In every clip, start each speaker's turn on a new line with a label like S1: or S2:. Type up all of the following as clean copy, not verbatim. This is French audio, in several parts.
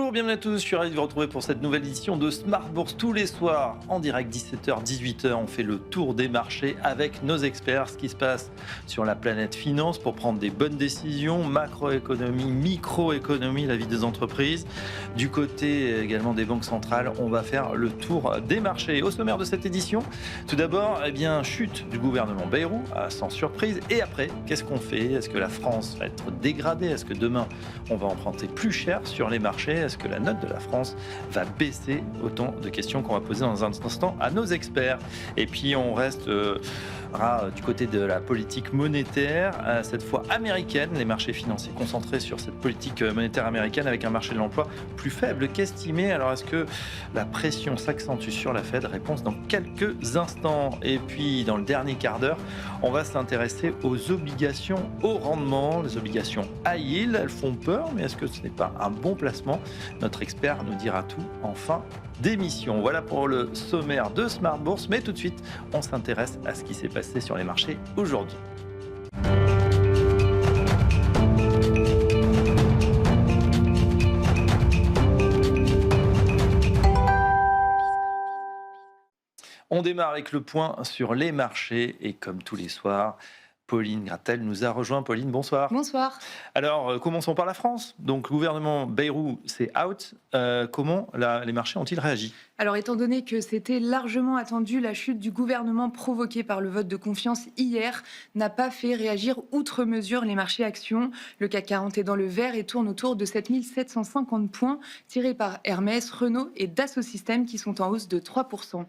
S1: Bonjour, bienvenue à tous, je suis ravi de vous retrouver pour cette nouvelle édition de Smart Bourse tous les soirs en direct 17h, 18h. On fait le tour des marchés avec nos experts, ce qui se passe sur la planète finance pour prendre des bonnes décisions, macroéconomie, microéconomie, la vie des entreprises. Du côté également des banques centrales, on va faire le tour des marchés. Au sommaire de cette édition, tout d'abord, chute du gouvernement Bayrou, sans surprise. Et après, qu'est-ce qu'on fait? Est-ce que la France va être dégradée? Est-ce que demain, on va emprunter plus cher sur les marchés? Est-ce que la note de la France va baisser? Autant de questions qu'on va poser dans un instant à nos experts. Et puis on reste du côté de la politique monétaire, cette fois américaine, les marchés financiers concentrés sur cette politique monétaire américaine avec un marché de l'emploi plus faible qu'estimé. Alors est-ce que la pression s'accentue sur la Fed? Réponse dans quelques instants. Et puis dans le dernier quart d'heure, on va s'intéresser aux obligations haut rendement, les obligations high yield. Elles font peur, mais est-ce que ce n'est pas un bon placement? Notre expert nous dira tout en fin d'émission. Voilà pour le sommaire de Smart Bourse, mais tout de suite, on s'intéresse à ce qui s'est passé sur les marchés aujourd'hui. On démarre avec le point sur les marchés et comme tous les soirs, Pauline Gratel nous a rejoint. Pauline, bonsoir.
S2: Bonsoir.
S1: Alors, commençons par la France. Donc, le gouvernement Bayrou, c'est out. Comment les marchés ont-ils réagi?
S2: Alors, étant donné que c'était largement attendu, la chute du gouvernement provoquée par le vote de confiance hier n'a pas fait réagir outre mesure les marchés actions. Le CAC 40 est dans le vert et tourne autour de 7750 points, tirés par Hermès, Renault et Dassault Systèmes qui sont en hausse de 3%.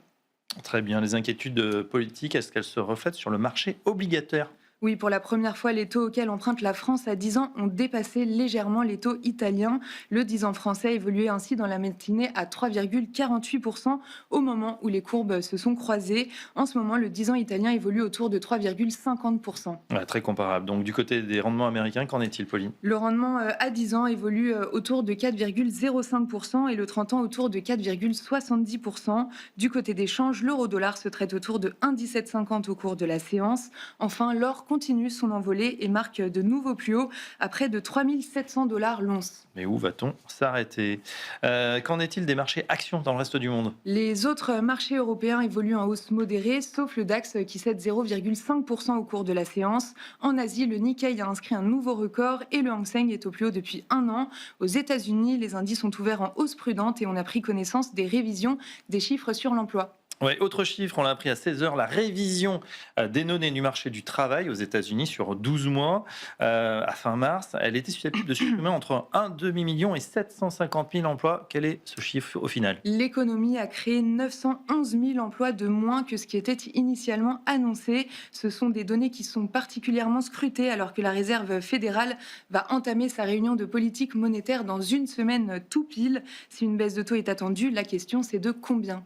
S1: Très bien. Les inquiétudes politiques, est-ce qu'elles se reflètent sur le marché obligataire?
S2: Oui, pour la première fois, les taux auxquels emprunte la France à 10 ans ont dépassé légèrement les taux italiens. Le 10 ans français évoluait ainsi dans la matinée à 3,48% au moment où les courbes se sont croisées. En ce moment, le 10 ans italien évolue autour de 3,50%.
S1: Ouais, très comparable. Donc du côté des rendements américains, qu'en est-il, Pauline?
S2: Le rendement à 10 ans évolue autour de 4,05% et le 30 ans autour de 4,70%. Du côté des changes, l'euro-dollar se traite autour de 1,1750 au cours de la séance. Enfin, l'or continue son envolée et marque de nouveaux plus hauts à près de 3 700$ l'once.
S1: Mais où va-t-on s'arrêter? Qu'en est-il des marchés actions dans le reste du monde?
S2: Les autres marchés européens évoluent en hausse modérée, sauf le DAX qui cède 0,5% au cours de la séance. En Asie, le Nikkei a inscrit un nouveau record et le Hang Seng est au plus haut depuis un an. Aux États-Unis, les indices sont ouverts en hausse prudente et on a pris connaissance des révisions des chiffres sur l'emploi.
S1: Ouais, autre chiffre, on l'a appris à 16h, la révision des données du marché du travail aux États-Unis sur 12 mois à fin mars. Elle était susceptible de supprimer entre 1 demi-million et 750 000 emplois. Quel est ce chiffre au final?
S2: L'économie a créé 911 000 emplois de moins que ce qui était initialement annoncé. Ce sont des données qui sont particulièrement scrutées alors que la Réserve fédérale va entamer sa réunion de politique monétaire dans une semaine tout pile. Si une baisse de taux est attendue, la question c'est de combien?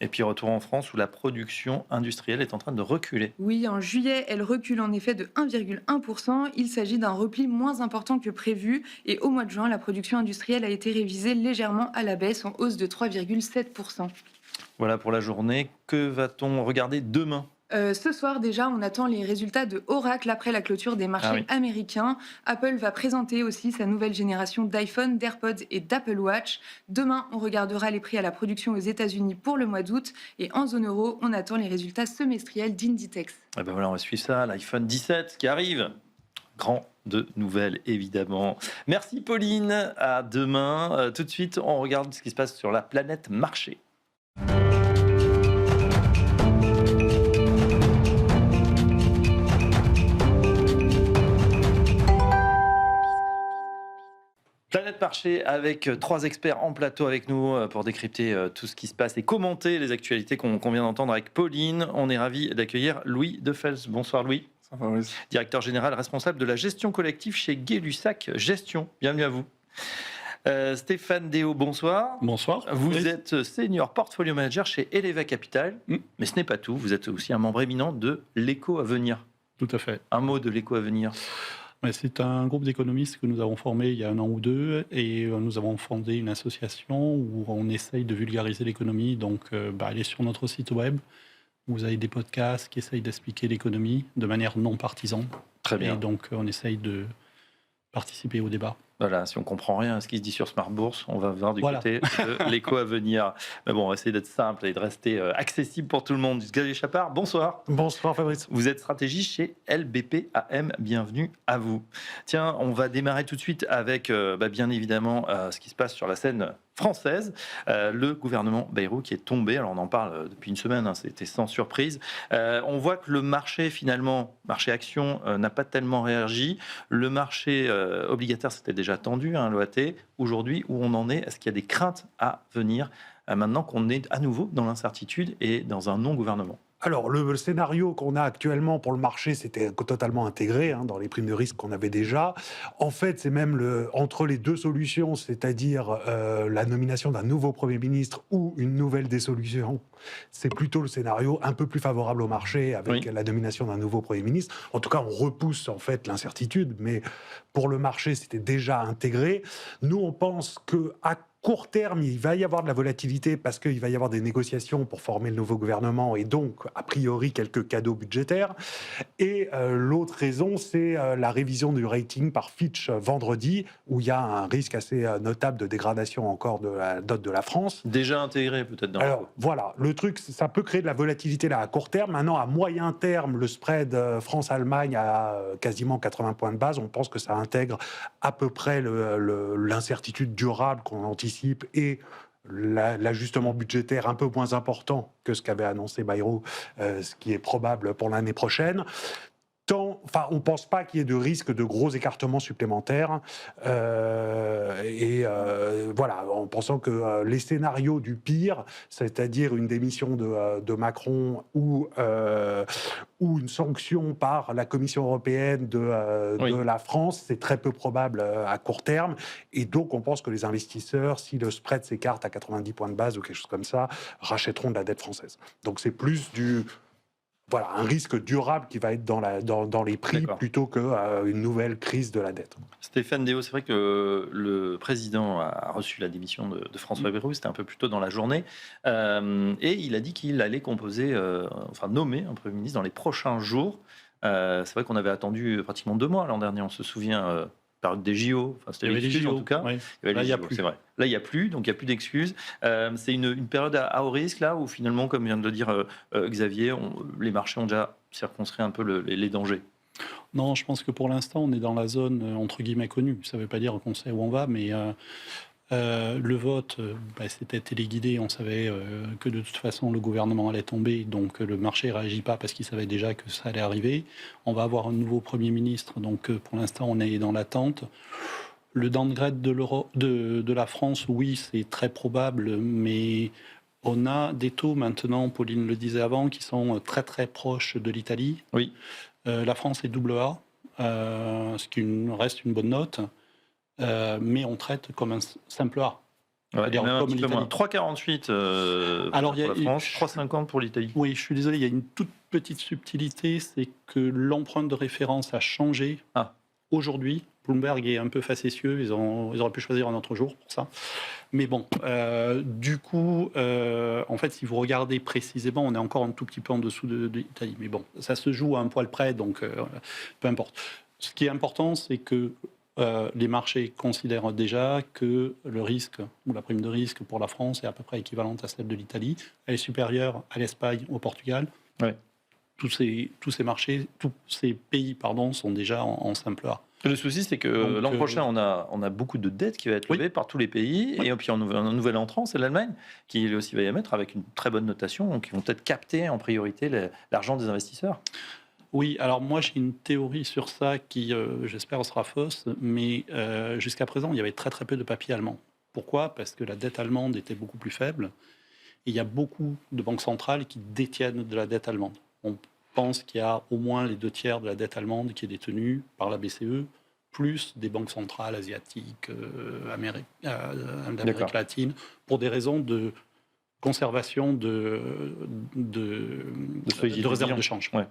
S1: Et puis retour en France où la production industrielle est en train de reculer.
S2: Oui, en juillet, elle recule en effet de 1,1%. Il s'agit d'un repli moins important que prévu. Et au mois de juin, la production industrielle a été révisée légèrement à la baisse en hausse de 3,7%.
S1: Voilà pour la journée. Que va-t-on regarder demain?
S2: Ce soir déjà, on attend les résultats de Oracle après la clôture des marchés américains. Apple va présenter aussi sa nouvelle génération d'iPhone, d'AirPods et d'Apple Watch. Demain, on regardera les prix à la production aux États-Unis pour le mois d'août. Et en zone euro, on attend les résultats semestriels d'Inditex.
S1: Et ben voilà, on va suivre ça. L'iPhone 17 qui arrive. Grand de nouvelles, évidemment. Merci Pauline. À demain. Tout de suite, on regarde ce qui se passe sur la planète marché. Planète Marché avec 3 experts en plateau avec nous pour décrypter tout ce qui se passe et commenter les actualités qu'on vient d'entendre avec Pauline. On est ravi d'accueillir Louis Defels. Bonsoir Louis. Directeur général responsable de la gestion collective chez Gay-Lussac Gestion. Bienvenue à vous. Stéphane Déo, bonsoir.
S3: Bonsoir.
S1: Vous êtes senior portfolio manager chez Eleva Capital. Mais ce n'est pas tout, vous êtes aussi un membre éminent de l'Éco à venir.
S3: Tout à fait.
S1: Un mot de l'Éco à venir.
S3: C'est un groupe d'économistes que nous avons formé il y a 1 an ou 2 et nous avons fondé une association où on essaye de vulgariser l'économie. Donc, elle est sur notre site web. Vous avez des podcasts qui essayent d'expliquer l'économie de manière non partisane.
S1: Très bien.
S3: Et donc, on essaye de participer au débat.
S1: Voilà, si on comprend rien à ce qui se dit sur Smart Bourse, on va voir du
S3: Voilà.
S1: côté de l'écho à venir. Mais bon, on va essayer d'être simple et de rester accessible pour tout le monde. Xavier Chapard, bonsoir.
S4: Bonsoir Fabrice.
S1: Vous êtes stratégiste chez LBP-AM. Bienvenue à vous. Tiens, on va démarrer tout de suite avec, bien évidemment, ce qui se passe sur la scène française. Le gouvernement Bayrou qui est tombé. Alors, on en parle depuis une semaine, hein, c'était sans surprise. On voit que le marché, finalement, marché action, n'a pas tellement réagi. Le marché obligataire, c'était déjà tendu, hein, l'OAT. Aujourd'hui, où on en est? Est-ce qu'il y a des craintes à venir maintenant qu'on est à nouveau dans l'incertitude et dans un non-gouvernement?
S4: Alors, le scénario qu'on a actuellement pour le marché, c'était totalement intégré dans les primes de risque qu'on avait déjà. En fait, c'est même entre les deux solutions, c'est-à-dire la nomination d'un nouveau Premier ministre ou une nouvelle dissolution, c'est plutôt le scénario un peu plus favorable au marché avec la nomination d'un nouveau Premier ministre. En tout cas, on repousse en fait l'incertitude, mais pour le marché, c'était déjà intégré. Nous, on pense qu'à court terme, il va y avoir de la volatilité parce qu'il va y avoir des négociations pour former le nouveau gouvernement et donc, a priori, quelques cadeaux budgétaires. Et l'autre raison, c'est la révision du rating par Fitch vendredi, où il y a un risque assez notable de dégradation encore de la dot de la France.
S1: Déjà intégré peut-être dans
S4: Alors voilà, le truc, ça peut créer de la volatilité là à court terme. Maintenant, à moyen terme, le spread France-Allemagne à quasiment 80 points de base. On pense que ça intègre à peu près l'incertitude durable qu'on anticipe et l'ajustement budgétaire un peu moins important que ce qu'avait annoncé Bayrou, ce qui est probable pour l'année prochaine. On ne pense pas qu'il y ait de risque de gros écartements supplémentaires. Voilà, en pensant que les scénarios du pire, c'est-à-dire une démission de Macron ou une sanction par la Commission européenne de la France, c'est très peu probable à court terme. Et donc, on pense que les investisseurs, si le spread s'écarte à 90 points de base ou quelque chose comme ça, rachèteront de la dette française. Donc, c'est plus un risque durable qui va être dans les prix plutôt qu'une nouvelle crise de la dette.
S1: Stéphane Déo, c'est vrai que le président a reçu la démission de François Bayrou, c'était un peu plus tôt dans la journée, et il a dit qu'il allait nommer un Premier ministre dans les prochains jours. C'est vrai qu'on avait attendu pratiquement 2 mois l'an dernier, on se souvient, période des JO, c'était l'excuse en tout cas.
S3: Oui.
S1: Là, il n'y a plus. C'est vrai. Là, il n'y a plus, donc il n'y a plus d'excuses. C'est une période à haut risque, là, où finalement, comme vient de le dire Xavier, les marchés ont déjà circonscrit un peu les dangers.
S3: Non, je pense que pour l'instant, on est dans la zone, entre guillemets, connue. Ça ne veut pas dire qu'on sait où on va, mais le vote, c'était téléguidé. On savait que de toute façon, le gouvernement allait tomber, donc le marché ne réagit pas parce qu'il savait déjà que ça allait arriver. On va avoir un nouveau Premier ministre, donc pour l'instant, on est dans l'attente. Le downgrade de la France, oui, c'est très probable, mais on a des taux maintenant, Pauline le disait avant, qui sont très très proches de l'Italie.
S1: Oui.
S3: La France est double A, ce qui reste une bonne note, mais on traite comme un simple A.
S1: C'est-à-dire comme l'Italie. 3,48 pour la France, 3,50 pour l'Italie.
S3: Oui, je suis désolé, il y a une toute petite subtilité, c'est que l'empreinte de référence a changé aujourd'hui. Bloomberg est un peu facétieux, ils auraient pu choisir un autre jour pour ça. Mais bon, du coup, en fait, si vous regardez précisément, on est encore un tout petit peu en dessous de l'Italie. Mais bon, ça se joue à un poil près, donc peu importe. Ce qui est important, c'est que les marchés considèrent déjà que le risque, ou la prime de risque pour la France est à peu près équivalente à celle de l'Italie. Elle est supérieure à l'Espagne, au Portugal.
S1: Ouais.
S3: Tous ces pays sont déjà en simple A.
S1: Le souci, c'est que l'an prochain, on a beaucoup de dettes qui va être levée par tous les pays. Et puis, un nouvel entrant, c'est l'Allemagne, qui aussi va y mettre avec une très bonne notation. Donc, ils vont peut-être capter en priorité l'argent des investisseurs.
S3: Oui, alors moi, j'ai une théorie sur ça qui, j'espère, sera fausse. Mais jusqu'à présent, il y avait très très peu de papiers allemands. Pourquoi ? Parce que la dette allemande était beaucoup plus faible. Et il y a beaucoup de banques centrales qui détiennent de la dette allemande. On pense qu'il y a au moins les 2/3 de la dette allemande qui est détenue par la BCE, plus des banques centrales asiatiques, d'Amérique latine, pour des raisons de conservation de réserves de change.
S1: Ouais.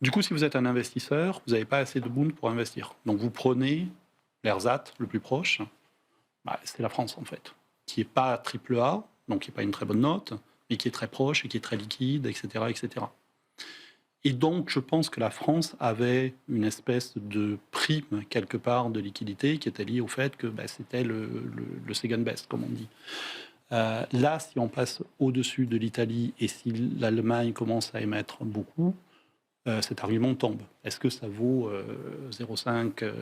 S3: Du coup, si vous êtes un investisseur, vous n'avez pas assez de Bund pour investir. Donc vous prenez l'ersat le plus proche, c'est la France en fait, qui n'est pas AAA, donc qui n'est pas une très bonne note, mais qui est très proche et qui est très liquide, etc., etc. Et donc, je pense que la France avait une espèce de prime quelque part de liquidité qui était liée au fait que c'était le second best, comme on dit. Là, si on passe au-dessus de l'Italie et si l'Allemagne commence à émettre beaucoup, cet argument tombe. Est-ce que ça vaut 0,5,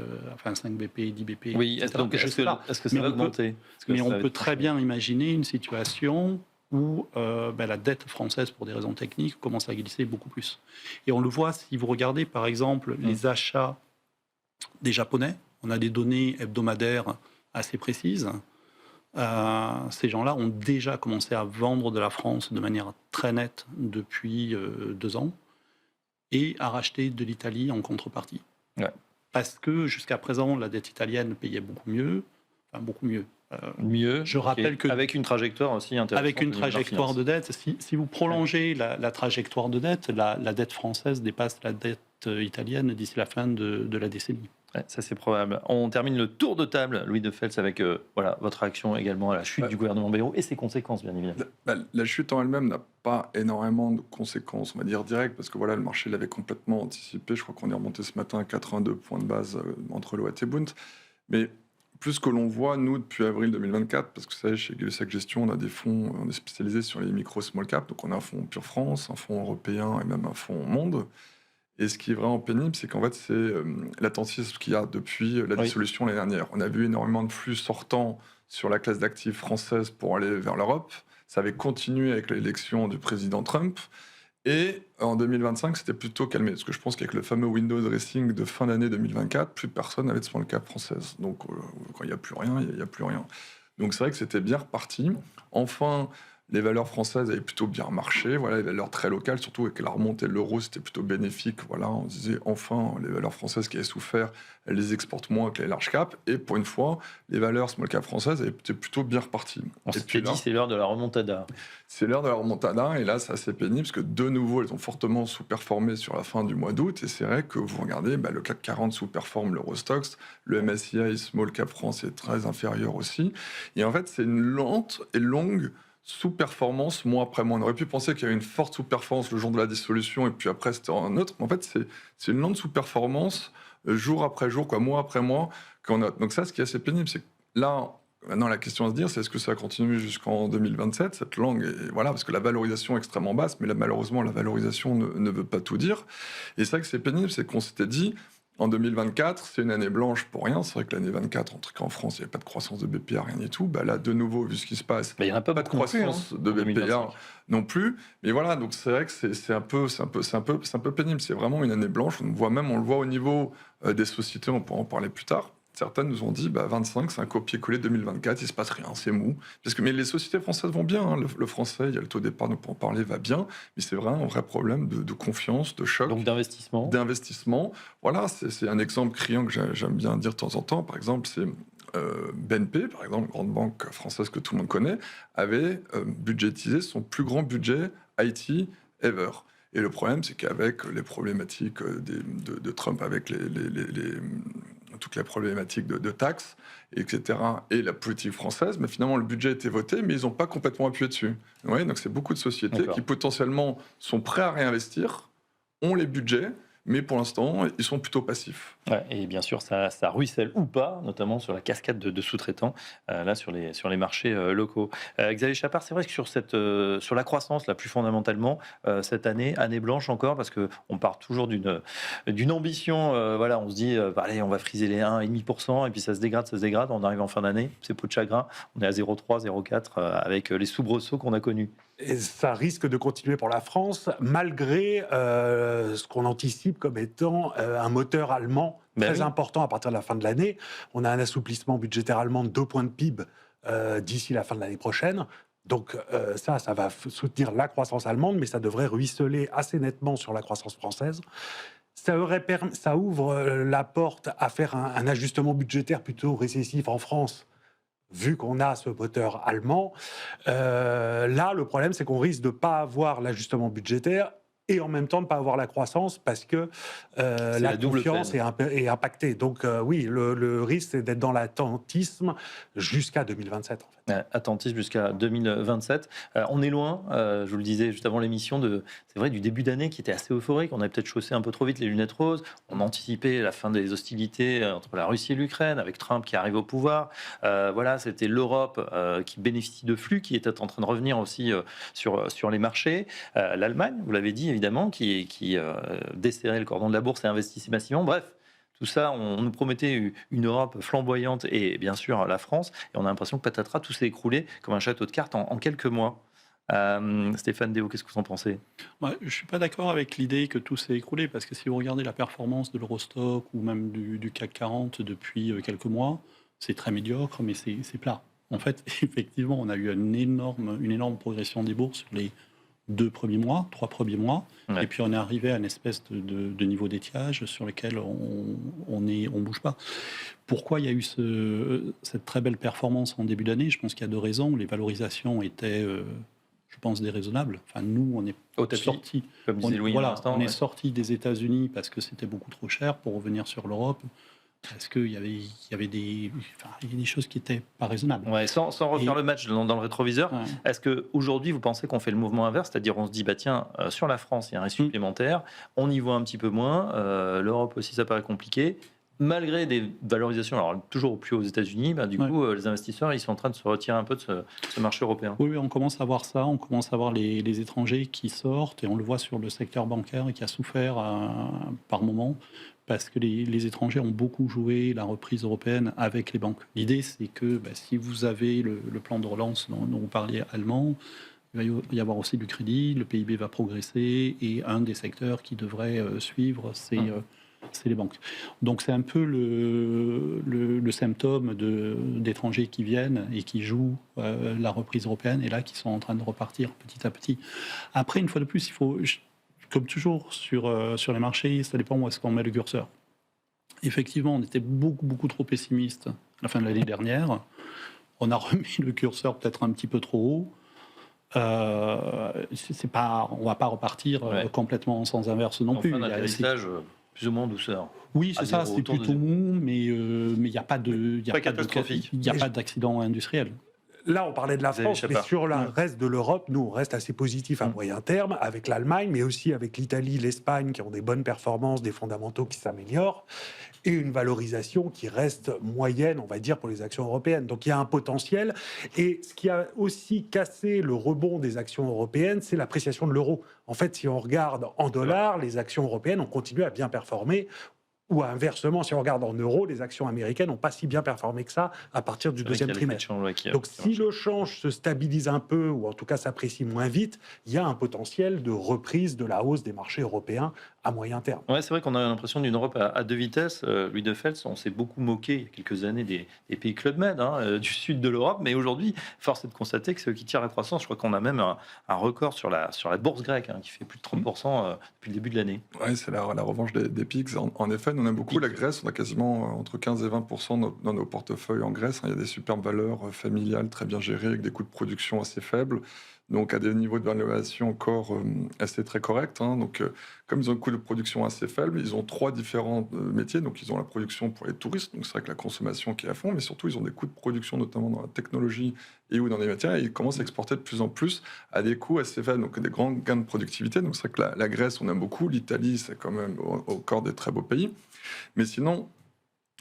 S3: 5 BP, 10 BP,
S1: Oui,
S3: etc.
S1: donc est-ce que ça va augmenter?
S3: Mais on peut très bien imaginer une situation où la dette française, pour des raisons techniques, commence à glisser beaucoup plus. Et on le voit si vous regardez, par exemple, les achats des Japonais. On a des données hebdomadaires assez précises. Ces gens-là ont déjà commencé à vendre de la France de manière très nette depuis 2 ans et à racheter de l'Italie en contrepartie.
S1: Ouais.
S3: Parce que jusqu'à présent, la dette italienne payait beaucoup mieux. Enfin, beaucoup mieux.
S1: Mieux,
S3: je rappelle que
S1: avec une trajectoire aussi intéressante.
S3: Avec une trajectoire de dette, si vous prolongez la trajectoire de dette, la dette française dépasse la dette italienne d'ici la fin de la décennie.
S1: Ouais, ça c'est probable. On termine le tour de table, Louis de Fels, avec votre réaction également à la chute du gouvernement Bayrou et ses conséquences, bien évidemment.
S5: La chute en elle-même n'a pas énormément de conséquences, on va dire directes, parce que le marché l'avait complètement anticipé. Je crois qu'on est remonté ce matin à 82 points de base entre l'OAT et Bund. Mais plus que l'on voit, nous, depuis avril 2024, parce que vous savez, chez Gay-Lussac Gestion, on a des fonds, on est spécialisé sur les micro-small cap, donc on a un fonds Pure France, un fonds européen et même un fonds Monde. Et ce qui est vraiment pénible, c'est qu'en fait, c'est l'attentisme qu'il y a depuis la dissolution l'année dernière. On a vu énormément de flux sortants sur la classe d'actifs française pour aller vers l'Europe. Ça avait continué avec l'élection du président Trump. Et en 2025, c'était plutôt calmé. Parce que je pense qu'avec le fameux window dressing de fin d'année 2024, plus personne n'avait de small cap française. Donc, quand il n'y a plus rien, il n'y a plus rien. Donc, c'est vrai que c'était bien reparti. Enfin, les valeurs françaises avaient plutôt bien marché, les valeurs très locales, surtout avec la remontée de l'euro, c'était plutôt bénéfique. On disait enfin, les valeurs françaises qui avaient souffert, elles les exportent moins que les large cap. Et pour une fois, les valeurs small cap françaises étaient plutôt bien reparties.
S1: On s'était dit, c'est l'heure de la remontada.
S5: C'est l'heure de la remontada, et là, c'est assez pénible, parce que de nouveau, elles ont fortement sous-performé sur la fin du mois d'août. Et c'est vrai que vous regardez, le CAC 40 sous-performe l'Eurostoxx, le MSCI Small Cap France est très inférieur aussi. Et en fait, c'est une lente et longue sous-performance mois après mois. On aurait pu penser qu'il y avait une forte sous-performance le jour de la dissolution et puis après c'était un autre. Mais en fait, c'est une lente sous-performance jour après jour, mois après mois qu'on note. Donc ça, ce qui est assez pénible, c'est que là, maintenant la question à se dire, c'est est-ce que ça continue jusqu'en 2027, cette langue, et parce que la valorisation est extrêmement basse, mais là, malheureusement, la valorisation ne veut pas tout dire. Et c'est vrai que c'est pénible, c'est qu'on s'était dit, en 2024, c'est une année blanche pour rien. C'est vrai que l'année 24, en tout cas en France, il n'y avait pas de croissance de BPA, rien du tout. Là, de nouveau, vu ce qui se passe,
S1: il n'y en a pas
S5: de croissance de BPA non plus. Mais voilà, donc c'est vrai que c'est un peu pénible. C'est vraiment une année blanche. On le voit au niveau des sociétés, on pourra en parler plus tard. Certaines nous ont dit 25, c'est un copier-coller 2024, il se passe rien, c'est mou. Mais les sociétés françaises vont bien. Le français, il y a le taux d'épargne, pour en parler, va bien. Mais c'est vraiment un vrai problème de confiance, de choc.
S1: Donc d'investissement.
S5: D'investissement. Voilà, c'est un exemple criant que j'aime bien dire de temps en temps. Par exemple, c'est BNP, par exemple, grande banque française que tout le monde connaît, avait budgétisé son plus grand budget IT ever. Et le problème, c'est qu'avec les problématiques de Trump, avec toutes les problématiques de taxes, etc., et la politique française, mais finalement, le budget a été voté, mais ils n'ont pas complètement appuyé dessus. Donc, c'est beaucoup de sociétés qui, potentiellement, sont prêts à réinvestir, ont les budgets, mais pour l'instant, ils sont plutôt passifs.
S1: Ouais, et bien sûr, ça ruisselle ou pas, notamment sur la cascade de sous-traitants, là, sur les marchés locaux. Xavier Chapard, c'est vrai que sur la croissance, là, plus fondamentalement, cette année blanche encore, parce qu'on part toujours d'une ambition, on se dit, allez, on va friser les 1,5%, et puis ça se dégrade, on arrive en fin d'année, c'est peau de chagrin, on est à 0,3, 0,4, avec les soubresauts qu'on a connus.
S4: Et ça risque de continuer pour la France, malgré ce qu'on anticipe comme étant un moteur allemand très important à partir de la fin de l'année. On a un assouplissement budgétaire allemand de 2 points de PIB d'ici la fin de l'année prochaine. Donc ça va soutenir la croissance allemande, mais ça devrait ruisseler assez nettement sur la croissance française. Ça ouvre la porte à faire un ajustement budgétaire plutôt récessif en France, vu qu'on a ce moteur allemand. Là, le problème, c'est qu'on risque de ne pas avoir l'ajustement budgétaire et en même temps ne pas avoir la croissance parce que la
S1: double
S4: confiance
S1: peine.
S4: est impactée. Donc oui, le risque, c'est d'être dans l'attentisme jusqu'à 2027, en fait.
S1: Attentisme jusqu'à 2027. On est loin, je vous le disais juste avant l'émission, c'est vrai, du début d'année qui était assez euphorique. On avait peut-être chaussé un peu trop vite les lunettes roses. On anticipait la fin des hostilités entre la Russie et l'Ukraine, avec Trump qui arrive au pouvoir. Voilà, c'était l'Europe qui bénéficie de flux, qui était en train de revenir aussi sur les marchés. L'Allemagne, vous l'avez dit évidemment, qui desserrait le cordon de la bourse et investissait massivement. Bref. Tout ça, on nous promettait une Europe flamboyante et bien sûr la France. Et on a l'impression que patatras, tout s'est écroulé comme un château de cartes en quelques mois. Stéphane Déo, qu'est-ce que vous en pensez?
S3: Ouais, je ne suis pas d'accord avec l'idée que tout s'est écroulé, parce que si vous regardez la performance de l'Eurostock ou même du CAC 40 depuis quelques mois, c'est très médiocre, mais c'est plat. En fait, effectivement, on a eu une énorme progression des bourses sur les 3 premiers mois,
S1: Ouais.
S3: et puis on est arrivé à une espèce de niveau d'étiage sur lequel on bouge pas. Pourquoi il y a eu cette très belle performance en début d'année? Je pense qu'il y a 2 raisons. Les valorisations étaient, je pense, déraisonnables. Enfin, nous, on est
S1: Au tapis,
S3: sortis.
S1: comme disait Louis à l'instant.
S3: On est
S1: Ouais.
S3: sorti des États-Unis parce que c'était beaucoup trop cher pour revenir sur l'Europe. Parce qu'il y avait des choses qui n'étaient pas raisonnables.
S1: Ouais, sans refaire
S3: Et-
S1: le match dans le rétroviseur,
S3: Ouais.
S1: est-ce qu'aujourd'hui vous pensez qu'on fait le mouvement inverse, c'est-à-dire on se dit bah tiens, sur la France il y a un risque supplémentaire, on y voit un petit peu moins, l'Europe aussi ça paraît compliqué, malgré des valorisations, alors toujours au plus haut aux États-Unis, bah, du
S3: Ouais.
S1: coup les investisseurs ils sont en train de se retirer un peu de ce marché européen.
S3: Oui, on commence à voir ça, on commence à voir les étrangers qui sortent, et on le voit sur le secteur bancaire qui a souffert par moment, parce que les étrangers ont beaucoup joué la reprise européenne avec les banques. L'idée, c'est que si vous avez le plan de relance dont vous parliez allemand, il va y avoir aussi du crédit, le PIB va progresser, et un des secteurs qui devrait suivre, c'est les banques. Donc c'est un peu le symptôme d'étrangers qui viennent et qui jouent la reprise européenne, et là qui sont en train de repartir petit à petit. Après, une fois de plus, il faut, comme toujours sur les marchés, ça dépend où est-ce qu'on met le curseur. Effectivement, on était beaucoup trop pessimiste à la fin de l'année dernière. On a remis le curseur peut-être un petit peu trop haut. On ne va pas repartir complètement en sens inverse non plus.
S1: Enfin, un atterrissage plus ou moins en douceur.
S3: Oui, c'est ça,
S1: zéro,
S3: c'est
S1: autour de
S3: plutôt
S1: zéro.
S3: mou, mais il n'y a pas
S1: catastrophique.
S3: Il n'y a pas d'accident industriel.
S4: Là, on parlait de la
S1: Xavier
S4: France, mais
S1: Chapard.
S4: sur le reste de l'Europe, nous, on reste assez positif à moyen terme, avec l'Allemagne, mais aussi avec l'Italie, l'Espagne, qui ont des bonnes performances, des fondamentaux qui s'améliorent, et une valorisation qui reste moyenne, on va dire, pour les actions européennes. Donc il y a un potentiel. Et ce qui a aussi cassé le rebond des actions européennes, c'est l'appréciation de l'euro. En fait, si on regarde en dollars, les actions européennes ont continué à bien performer. Ou inversement, si on regarde en euros, les actions américaines n'ont pas si bien performé que ça à partir du deuxième trimestre. Donc si le change se stabilise un peu, ou en tout cas s'apprécie moins vite, il y a un potentiel de reprise de la hausse des marchés européens à moyen terme.
S1: Ouais, c'est vrai qu'on a l'impression d'une Europe à 2 vitesses. Louis de Fels, on s'est beaucoup moqué il y a quelques années des pays Club Med, du sud de l'Europe, mais aujourd'hui, force est de constater que c'est eux qui tirent la croissance. Je crois qu'on a même un record sur la bourse grecque, qui fait plus de 30% depuis le début de l'année.
S5: Oui, c'est la revanche des PIX. En effet, nous on aime beaucoup la Grèce. On a quasiment entre 15 et 20% dans nos portefeuilles en Grèce. Il y a des superbes valeurs familiales très bien gérées, avec des coûts de production assez faibles. Donc à des niveaux de valorisation encore assez très corrects. Donc comme ils ont un coût de production assez faible, ils ont 3 différents métiers. Donc ils ont la production pour les touristes, donc c'est vrai que la consommation qui est à fond, mais surtout ils ont des coûts de production notamment dans la technologie et ou dans les matières, et ils commencent à exporter de plus en plus à des coûts assez faibles, donc des grands gains de productivité. Donc c'est vrai que la Grèce on aime beaucoup, l'Italie c'est quand même au corps des très beaux pays. Mais sinon,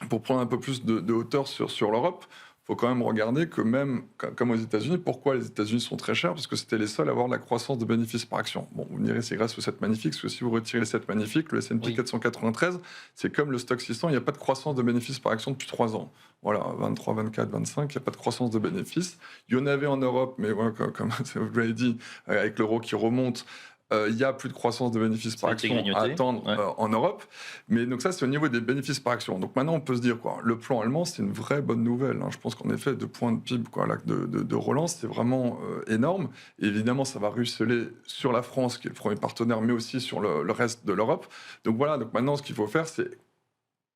S5: pour prendre un peu plus de hauteur sur l'Europe, il faut quand même regarder que même, comme aux États-Unis, pourquoi les États-Unis sont très chers? Parce que c'était les seuls à avoir la croissance de bénéfices par action. Bon, vous me direz, c'est grâce aux 7 magnifiques, parce que si vous retirez les 7 magnifiques, le S&P 493, c'est comme le stock 600, il n'y a pas de croissance de bénéfices par action depuis 3 ans. Voilà, 23, 24, 25, il n'y a pas de croissance de bénéfices. Il y en avait en Europe, mais voilà, comme vous l'avez dit, avec l'euro qui remonte, il y a plus de croissance de bénéfices par action à attendre en Europe. Mais donc ça, c'est au niveau des bénéfices par action. Donc maintenant, on peut se dire, le plan allemand, c'est une vraie bonne nouvelle. Je pense qu'en effet, 2 points de PIB de relance, c'est vraiment énorme. Et évidemment, ça va ruisseler sur la France, qui est le premier partenaire, mais aussi sur le reste de l'Europe. Donc voilà, donc maintenant, ce qu'il faut faire, c'est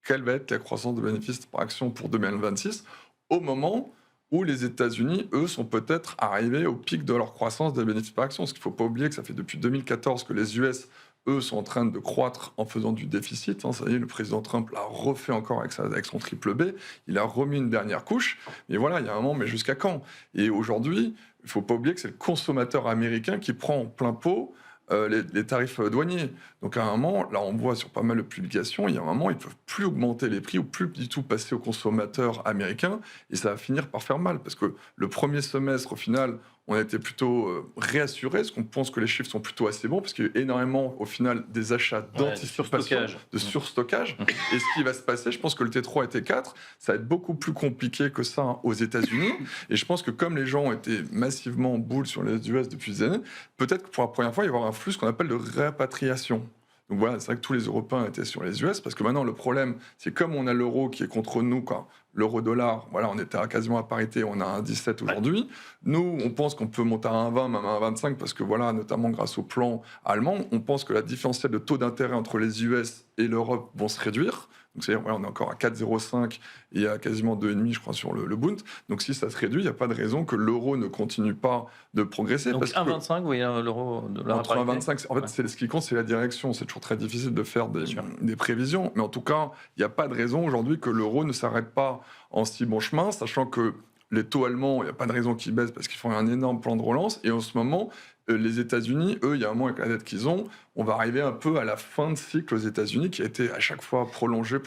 S5: quelle va être la croissance de bénéfices par action pour 2026, au moment où les États-Unis, eux, sont peut-être arrivés au pic de leur croissance des bénéfices par action. Parce qu'il ne faut pas oublier que ça fait depuis 2014 que les US eux sont en train de croître en faisant du déficit. Ça y est, le président Trump l'a refait encore avec son triple B. Il a remis une dernière couche. Mais voilà, il y a un moment, mais jusqu'à quand? Et aujourd'hui, il ne faut pas oublier que c'est le consommateur américain qui prend en plein pot les tarifs douaniers. Donc à un moment, là on voit sur pas mal de publications, il y a un moment, ils ne peuvent plus augmenter les prix ou plus du tout passer aux consommateurs américains, et ça va finir par faire mal, parce que le premier semestre, au final, on a été plutôt réassurés, parce qu'on pense que les chiffres sont plutôt assez bons, parce qu'il y a eu énormément, au final, des achats d'anticipation, de surstockage. Et ce qui va se passer, je pense que le T3 et T4, ça va être beaucoup plus compliqué que ça aux États-Unis. Et je pense que comme les gens ont été massivement en boule sur les US depuis des années, peut-être que pour la première fois, il va y avoir un flux, ce qu'on appelle de répatriation. Donc voilà, c'est vrai que tous les Européens étaient sur les US, parce que maintenant, le problème, c'est comme on a l'euro qui est contre nous, quoi. L'euro-dollar, voilà, on était quasiment à parité, on a un 17 aujourd'hui. Nous, on pense qu'on peut monter à 1,20, même à 1,25, parce que voilà, notamment grâce au plan allemand, on pense que la différentielle de taux d'intérêt entre les US et l'Europe vont se réduire. Donc c'est-à-dire, voilà, on est encore à 4,05 et à quasiment 2,5, je crois, sur le Bund. Donc si ça se réduit, il n'y a pas de raison que l'euro ne continue pas de progresser.
S1: Donc 1,25, vous voyez, l'euro...
S5: Entre 1,25, en fait, ce qui compte, c'est la direction. C'est toujours très difficile de faire des prévisions. Mais en tout cas, il n'y a pas de raison aujourd'hui que l'euro ne s'arrête pas en si bon chemin, sachant que les taux allemands, il n'y a pas de raison qu'ils baissent parce qu'ils font un énorme plan de relance. Et en ce moment, les États-Unis, eux, il y a un moment avec la dette qu'ils ont, on va arriver un peu à la fin de cycle aux États-Unis qui a été à chaque fois prolongé.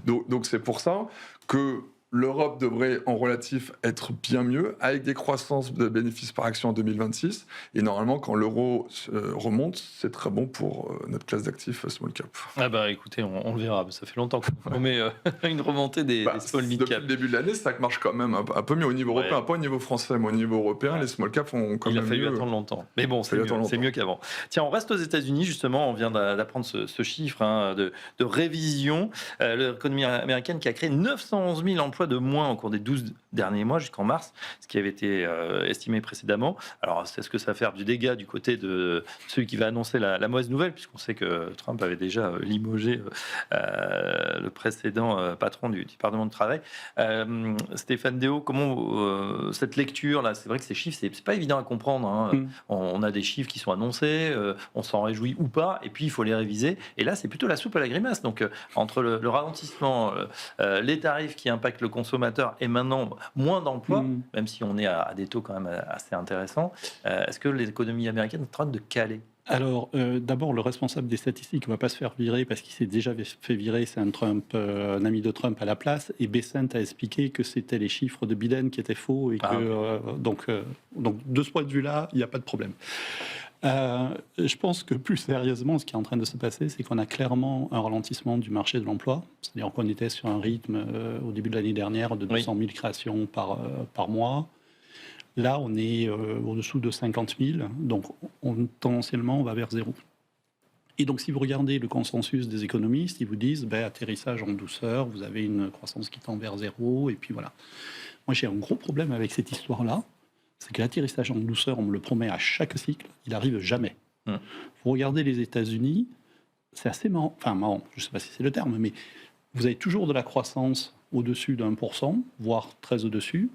S5: Donc c'est pour ça que l'Europe devrait en relatif être bien mieux, avec des croissances de bénéfices par action en 2026. Et normalement, quand l'euro remonte, c'est très bon pour notre classe d'actifs small cap.
S1: Ah bah écoutez, on le verra. Ça fait longtemps qu'on met une remontée des small mid cap.
S5: Depuis le début de l'année, ça marche quand même un peu mieux au niveau européen, pas au niveau français, mais au niveau européen, les small caps ont quand même.
S1: Il a fallu attendre longtemps. Mais bon, c'est mieux qu'avant. Tiens, on reste aux États-Unis, justement. On vient d'apprendre ce chiffre de révision. L'économie américaine qui a créé 911 000 emplois de moins au cours des 12 derniers mois jusqu'en mars, ce qui avait été estimé précédemment. Alors, est-ce que ça va faire du dégât du côté de celui qui va annoncer la mauvaise nouvelle, puisqu'on sait que Trump avait déjà limogé le précédent patron du département de travail. Stéphane Déo, comment cette lecture-là, c'est vrai que ces chiffres, c'est pas évident à comprendre. On a des chiffres qui sont annoncés, on s'en réjouit ou pas, et puis il faut les réviser. Et là, c'est plutôt la soupe à la grimace. Donc, entre le ralentissement, les tarifs qui impactent le consommateur et maintenant moins d'emplois, même si on est à des taux quand même assez intéressants, est-ce que l'économie américaine est en train de caler?
S3: Alors, d'abord, le responsable des statistiques ne va pas se faire virer parce qu'il s'est déjà fait virer, c'est un ami de Trump à la place, et Bessent a expliqué que c'était les chiffres de Biden qui étaient faux, et donc de ce point de vue-là, il n'y a pas de problème. Je pense que plus sérieusement, ce qui est en train de se passer, c'est qu'on a clairement un ralentissement du marché de l'emploi. C'est-à-dire qu'on était sur un rythme au début de l'année dernière de 200 000 créations par mois. Là, on est au-dessous de 50 000, donc tendanciellement, on va vers zéro. Et donc, si vous regardez le consensus des économistes, ils vous disent atterrissage en douceur, vous avez une croissance qui tend vers zéro, et puis voilà. Moi, j'ai un gros problème avec cette histoire-là. C'est que l'atterrissage en douceur, on me le promet à chaque cycle, il n'arrive jamais. Vous regardez les États-Unis, c'est assez marrant, je ne sais pas si c'est le terme, mais vous avez toujours de la croissance au-dessus de 1%, voire très au-dessus,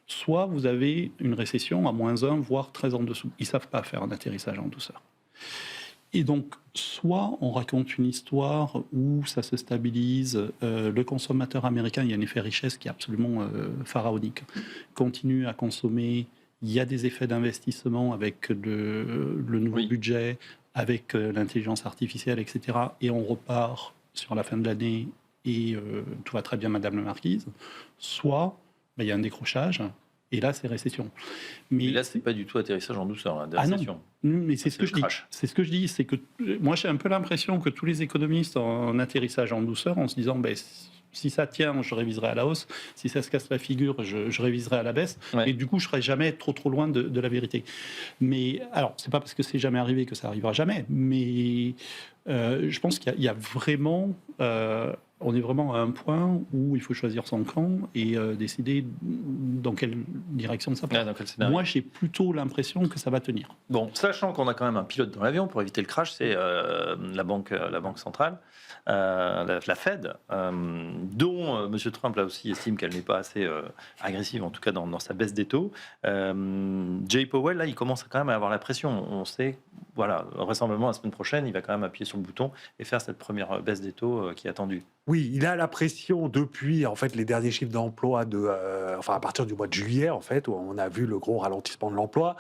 S3: soit vous avez une récession à -1, voire très en dessous. Ils ne savent pas faire un atterrissage en douceur. Et donc, soit on raconte une histoire où ça se stabilise, le consommateur américain, il y a un effet richesse qui est absolument pharaonique, continue à consommer. Il y a des effets d'investissement avec le nouveau budget, avec l'intelligence artificielle, etc. Et on repart sur la fin de l'année et tout va très bien, Madame la Marquise. Soit il y a un décrochage et là, c'est récession.
S1: Mais là, c'est pas du tout atterrissage en douceur, la récession.
S3: Non, mais c'est ce que je dis. C'est ce que je dis. C'est que moi, j'ai un peu l'impression que tous les économistes en atterrissage en douceur, en se disant, si ça tient, je réviserai à la hausse. Si ça se casse la figure, je réviserai à la baisse. Et du coup, je serai jamais trop loin de la vérité. Mais alors, c'est pas parce que c'est jamais arrivé que ça arrivera jamais. Mais je pense qu'il y a vraiment On est vraiment à un point où il faut choisir son camp et décider dans quelle direction ça part.
S1: Dans quel scénario?
S3: Moi, j'ai plutôt l'impression que ça va tenir.
S1: Bon, sachant qu'on a quand même un pilote dans l'avion pour éviter le crash, c'est la banque centrale, la Fed, dont M. Trump là aussi estime qu'elle n'est pas assez agressive, en tout cas dans sa baisse des taux. Jay Powell, là, il commence quand même à avoir la pression. On sait, voilà, vraisemblablement la semaine prochaine, il va quand même appuyer sur le bouton et faire cette première baisse des taux qui est attendue.
S4: Oui, il a la pression depuis en fait les derniers chiffres d'emploi à partir du mois de juillet en fait où on a vu le gros ralentissement de l'emploi.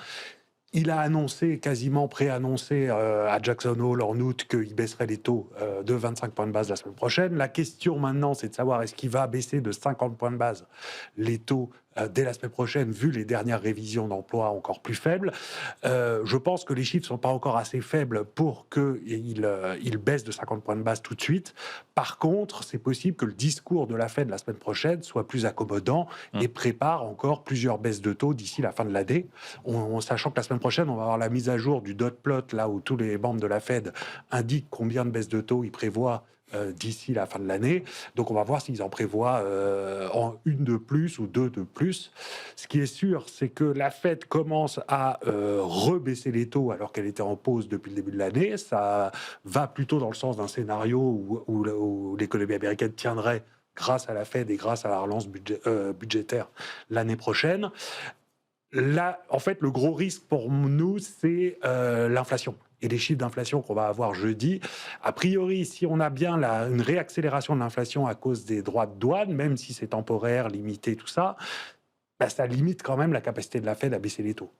S4: Il a annoncé, quasiment préannoncé à Jackson Hole en août qu'il baisserait les taux de 25 points de base la semaine prochaine. La question maintenant, c'est de savoir est-ce qu'il va baisser de 50 points de base les taux dès la semaine prochaine, vu les dernières révisions d'emploi encore plus faibles. Je pense que les chiffres ne sont pas encore assez faibles pour qu'il baisse de 50 points de base tout de suite. Par contre, c'est possible que le discours de la Fed la semaine prochaine soit plus accommodant et prépare encore plusieurs baisses de taux d'ici la fin de l'année. Sachant que la semaine prochaine, on va avoir la mise à jour du dot plot, là où tous les membres de la Fed indiquent combien de baisses de taux ils prévoient d'ici la fin de l'année. Donc on va voir s'ils en prévoient en une de plus ou deux de plus. Ce qui est sûr, c'est que la Fed commence à rebaisser les taux alors qu'elle était en pause depuis le début de l'année. Ça va plutôt dans le sens d'un scénario où l'économie américaine tiendrait grâce à la Fed et grâce à la relance budgétaire l'année prochaine. Là, en fait, le gros risque pour nous, c'est l'inflation et les chiffres d'inflation qu'on va avoir jeudi. A priori, si on a bien une réaccélération de l'inflation à cause des droits de douane, même si c'est temporaire, limité, tout ça, ça limite quand même la capacité de la Fed à baisser les taux.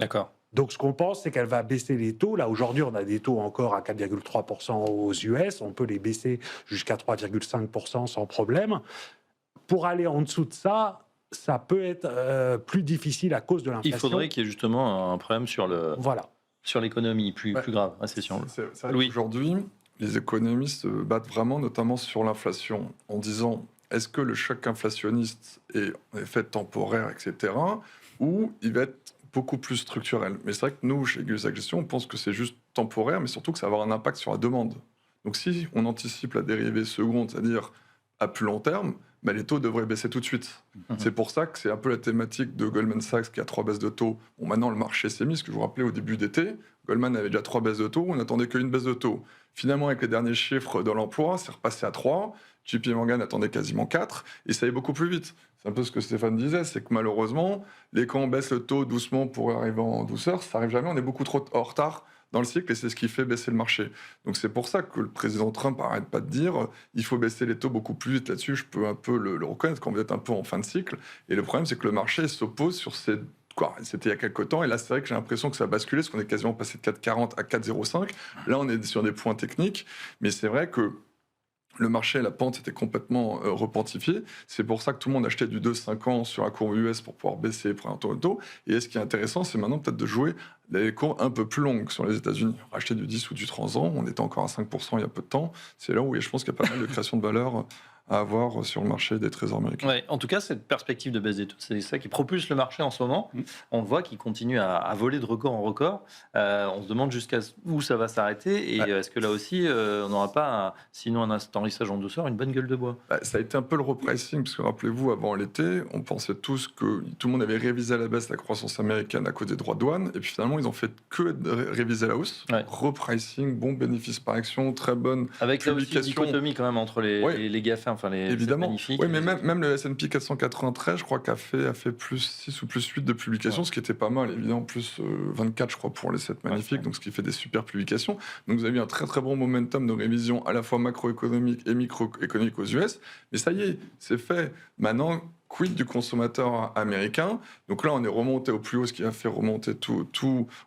S1: D'accord.
S4: Donc, ce qu'on pense, c'est qu'elle va baisser les taux. Là, aujourd'hui, on a des taux encore à 4,3% aux US. On peut les baisser jusqu'à 3,5% sans problème. Pour aller en dessous de ça, ça peut être plus difficile à cause de l'inflation.
S1: Il faudrait qu'il y ait justement un problème sur l'économie plus grave.
S5: C'est vrai qu'aujourd'hui, les économistes se battent vraiment, notamment sur l'inflation, en disant est-ce que le choc inflationniste est en effet temporaire, etc., ou il va être beaucoup plus structurel. Mais c'est vrai que nous, chez Gusac Gestion, on pense que c'est juste temporaire, mais surtout que ça va avoir un impact sur la demande. Donc si on anticipe la dérivée seconde, c'est-à-dire à plus long terme, les taux devraient baisser tout de suite. C'est pour ça que c'est un peu la thématique de Goldman Sachs qui a 3 baisses de taux. Bon, maintenant, le marché s'est mis, ce que je vous rappelais au début d'été. Goldman avait déjà 3 baisses de taux, on n'attendait qu'une baisse de taux. Finalement, avec les derniers chiffres de l'emploi, c'est repassé à 3. JP Morgan attendait quasiment 4, et ça allait beaucoup plus vite. C'est un peu ce que Stéphane disait, c'est que malheureusement, quand on baisse le taux doucement pour arriver en douceur, ça n'arrive jamais, on est beaucoup trop en retard dans le cycle, et c'est ce qui fait baisser le marché. Donc c'est pour ça que le président Trump n'arrête pas de dire il faut baisser les taux beaucoup plus vite. Là-dessus, je peux un peu le reconnaître quand vous êtes un peu en fin de cycle. Et le problème, c'est que le marché s'oppose sur ces... C'était il y a quelques temps, et là c'est vrai que j'ai l'impression que ça a basculé, parce qu'on est quasiment passé de 4,40 à 4,05. Là on est sur des points techniques, mais c'est vrai que le marché, la pente était complètement repentifiée. C'est pour ça que tout le monde achetait du 2-5 ans sur la courbe US pour pouvoir baisser les prix en taux. Et ce qui est intéressant, c'est maintenant peut-être de jouer des courbes un peu plus longues sur les États-Unis. Acheter du 10 ou du 30 ans, on était encore à 5% il y a peu de temps. C'est là où je pense qu'il y a pas mal de création de valeur à avoir sur le marché des trésors américains.
S1: Ouais, en tout cas, cette perspective de baisse des taux, c'est ça qui propulse le marché en ce moment. On voit qu'il continue à voler de record en record. On se demande jusqu'à où ça va s'arrêter. Et est-ce que là aussi, on n'aura pas, sinon un attendrissage en douceur, une bonne gueule de bois?
S5: Ça a été un peu le repricing, parce que rappelez-vous, avant l'été, on pensait tous que tout le monde avait révisé à la baisse la croissance américaine à cause des droits de douane. Et puis finalement, ils ont fait que réviser à la hausse. Repricing, bon bénéfice par action, très bonne
S1: avec publication. Avec une dichotomie quand même entre les GAFA.
S5: Évidemment. Oui, mais même le S&P 493, je crois qu'a fait plus 6 ou plus 8 de publications, ce qui était pas mal, évidemment, plus 24, je crois, pour les 7 magnifiques, donc ce qui fait des super publications. Donc vous avez eu un très très bon momentum de révision à la fois macroéconomique et microéconomique aux US, mais ça y est, c'est fait. Maintenant, quid du consommateur américain? Donc là, on est remonté au plus haut, ce qui a fait remonter tout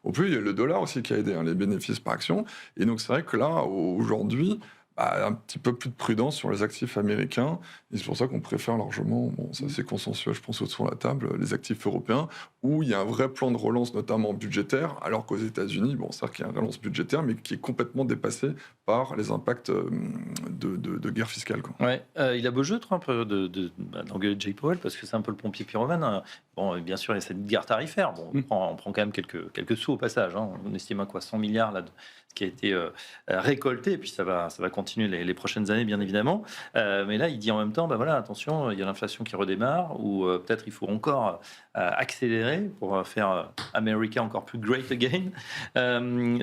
S5: au plus haut. Il y a le dollar aussi qui a aidé, les bénéfices par action. Et donc c'est vrai que là, aujourd'hui, un petit peu plus de prudence sur les actifs américains. Et c'est pour ça qu'on préfère largement, ça c'est consensuel, je pense, autour de la table, les actifs européens, où il y a un vrai plan de relance, notamment budgétaire, alors qu'aux États-Unis, c'est vrai qu'il y a une relance budgétaire, mais qui est complètement dépassée par les impacts de guerre fiscale.
S1: Ouais, il a beau jeu, Trump, d'engueuler Jay Powell, parce que c'est un peu le pompier pyromane. Bon, bien sûr, il y a cette guerre tarifaire. Bon, on prend quand même quelques sous au passage. On estime à 100 milliards là, ce qui a été récolté, et puis ça va continuer les prochaines années, bien évidemment. Mais là, il dit en même temps, voilà, attention, il y a l'inflation qui redémarre, ou peut-être il faut encore accélérer pour faire America encore plus great again.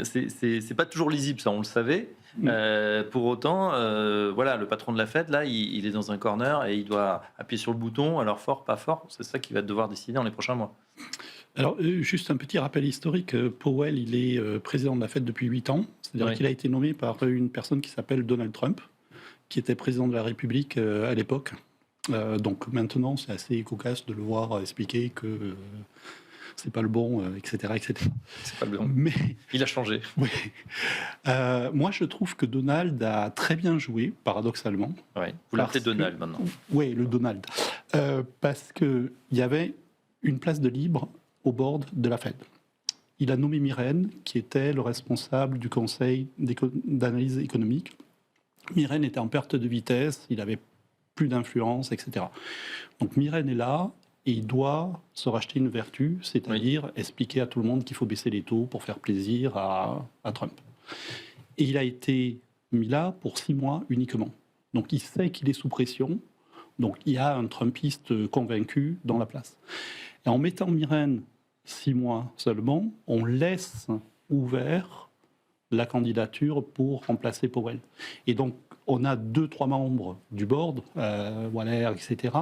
S1: C'est pas toujours lisible, ça, on le savait. Pour autant, voilà, le patron de la Fed, là, il est dans un corner et il doit appuyer sur le bouton, alors fort, pas fort. C'est ça qu'il va devoir décider dans les prochains mois.
S3: Alors, juste un petit rappel historique. Powell, il est président de la Fed depuis 8 ans. C'est-à-dire qu'il a été nommé par une personne qui s'appelle Donald Trump, qui était président de la République à l'époque. Donc maintenant, c'est assez cocasse de le voir expliquer que c'est pas le bon, etc., etc.
S1: C'est pas le bon.
S3: Mais
S1: il a changé.
S3: Oui. Moi, je trouve que Donald a très bien joué, paradoxalement.
S1: Ouais. Vous l'appelez Donald maintenant.
S3: Oui, le Donald. Parce qu'il y avait une place de libre au board de la Fed. Il a nommé Myrène, qui était le responsable du conseil d'analyse économique. Myrène était en perte de vitesse, il avait plus d'influence, etc. Donc Myrène est là, et il doit se racheter une vertu, c'est-à-dire expliquer à tout le monde qu'il faut baisser les taux pour faire plaisir à Trump. Et il a été mis là pour 6 mois uniquement. Donc il sait qu'il est sous pression, donc il y a un Trumpiste convaincu dans la place. Et en mettant Myrène 6 mois seulement, on laisse ouvert la candidature pour remplacer Powell. Et donc, on a 2-3 membres du board, Waller, etc.,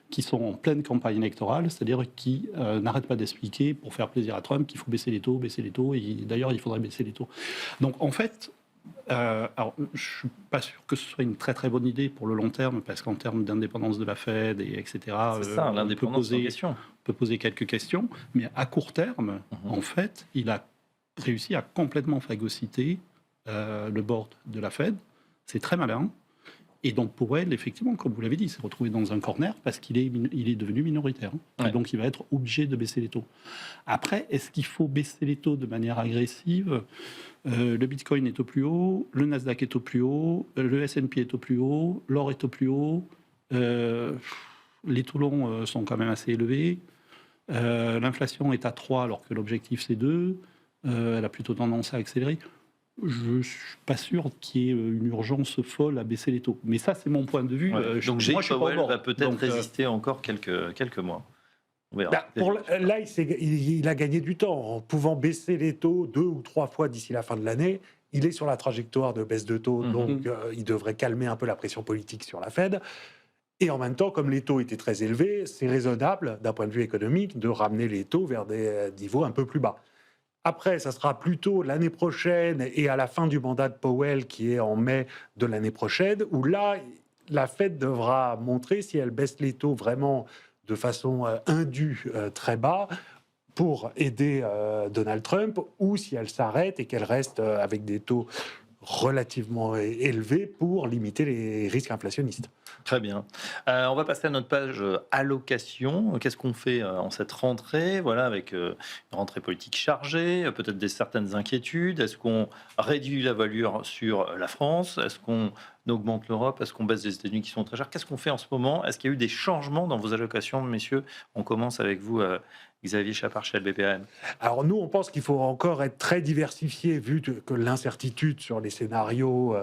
S3: qui sont en pleine campagne électorale, c'est-à-dire qui n'arrêtent pas d'expliquer, pour faire plaisir à Trump, qu'il faut baisser les taux, et d'ailleurs, il faudrait baisser les taux. Donc, en fait, alors, je ne suis pas sûr que ce soit une très très bonne idée pour le long terme, parce qu'en termes d'indépendance de la Fed, etc.,
S1: c'est ça, l'indépendance en question.
S3: On peut poser quelques questions, mais à court terme, en fait, il a réussi à complètement phagocyter le board de la Fed. C'est très malin. Et donc, pour elle, effectivement, comme vous l'avez dit, il s'est retrouvé dans un corner parce qu'il est devenu minoritaire. Et donc, il va être obligé de baisser les taux. Après, est-ce qu'il faut baisser les taux de manière agressive ? Le Bitcoin est au plus haut, le Nasdaq est au plus haut, le S&P est au plus haut, l'or est au plus haut, les taux longs sont quand même assez élevés, l'inflation est à 3 alors que l'objectif c'est 2, elle a plutôt tendance à accélérer. Je ne suis pas sûr qu'il y ait une urgence folle à baisser les taux. Mais ça, c'est mon point de vue.
S1: Donc, Powell va peut-être résister encore quelques mois.
S4: Là, il a gagné du temps en pouvant baisser les taux 2 ou 3 fois d'ici la fin de l'année. Il est sur la trajectoire de baisse de taux, donc il devrait calmer un peu la pression politique sur la Fed. Et en même temps, comme les taux étaient très élevés, c'est raisonnable, d'un point de vue économique, de ramener les taux vers des niveaux un peu plus bas. Après, ça sera plutôt l'année prochaine et à la fin du mandat de Powell, qui est en mai de l'année prochaine, où là, la Fed devra montrer si elle baisse les taux vraiment de façon indue très bas pour aider Donald Trump, ou si elle s'arrête et qu'elle reste avec des taux relativement élevés pour limiter les risques inflationnistes.
S1: Très bien. On va passer à notre page allocation. Qu'est-ce qu'on fait en cette rentrée, voilà, avec une rentrée politique chargée, peut-être certaines inquiétudes. Est-ce qu'on réduit la voilure sur la France ? Est-ce qu'on augmente l'Europe ? Est-ce qu'on baisse les États-Unis qui sont très chers ? Qu'est-ce qu'on fait en ce moment ? Est-ce qu'il y a eu des changements dans vos allocations, messieurs ? On commence avec vous, Xavier Chapard, chez LBPM.
S4: Alors nous, on pense qu'il faut encore être très diversifié, vu que l'incertitude sur les scénarios,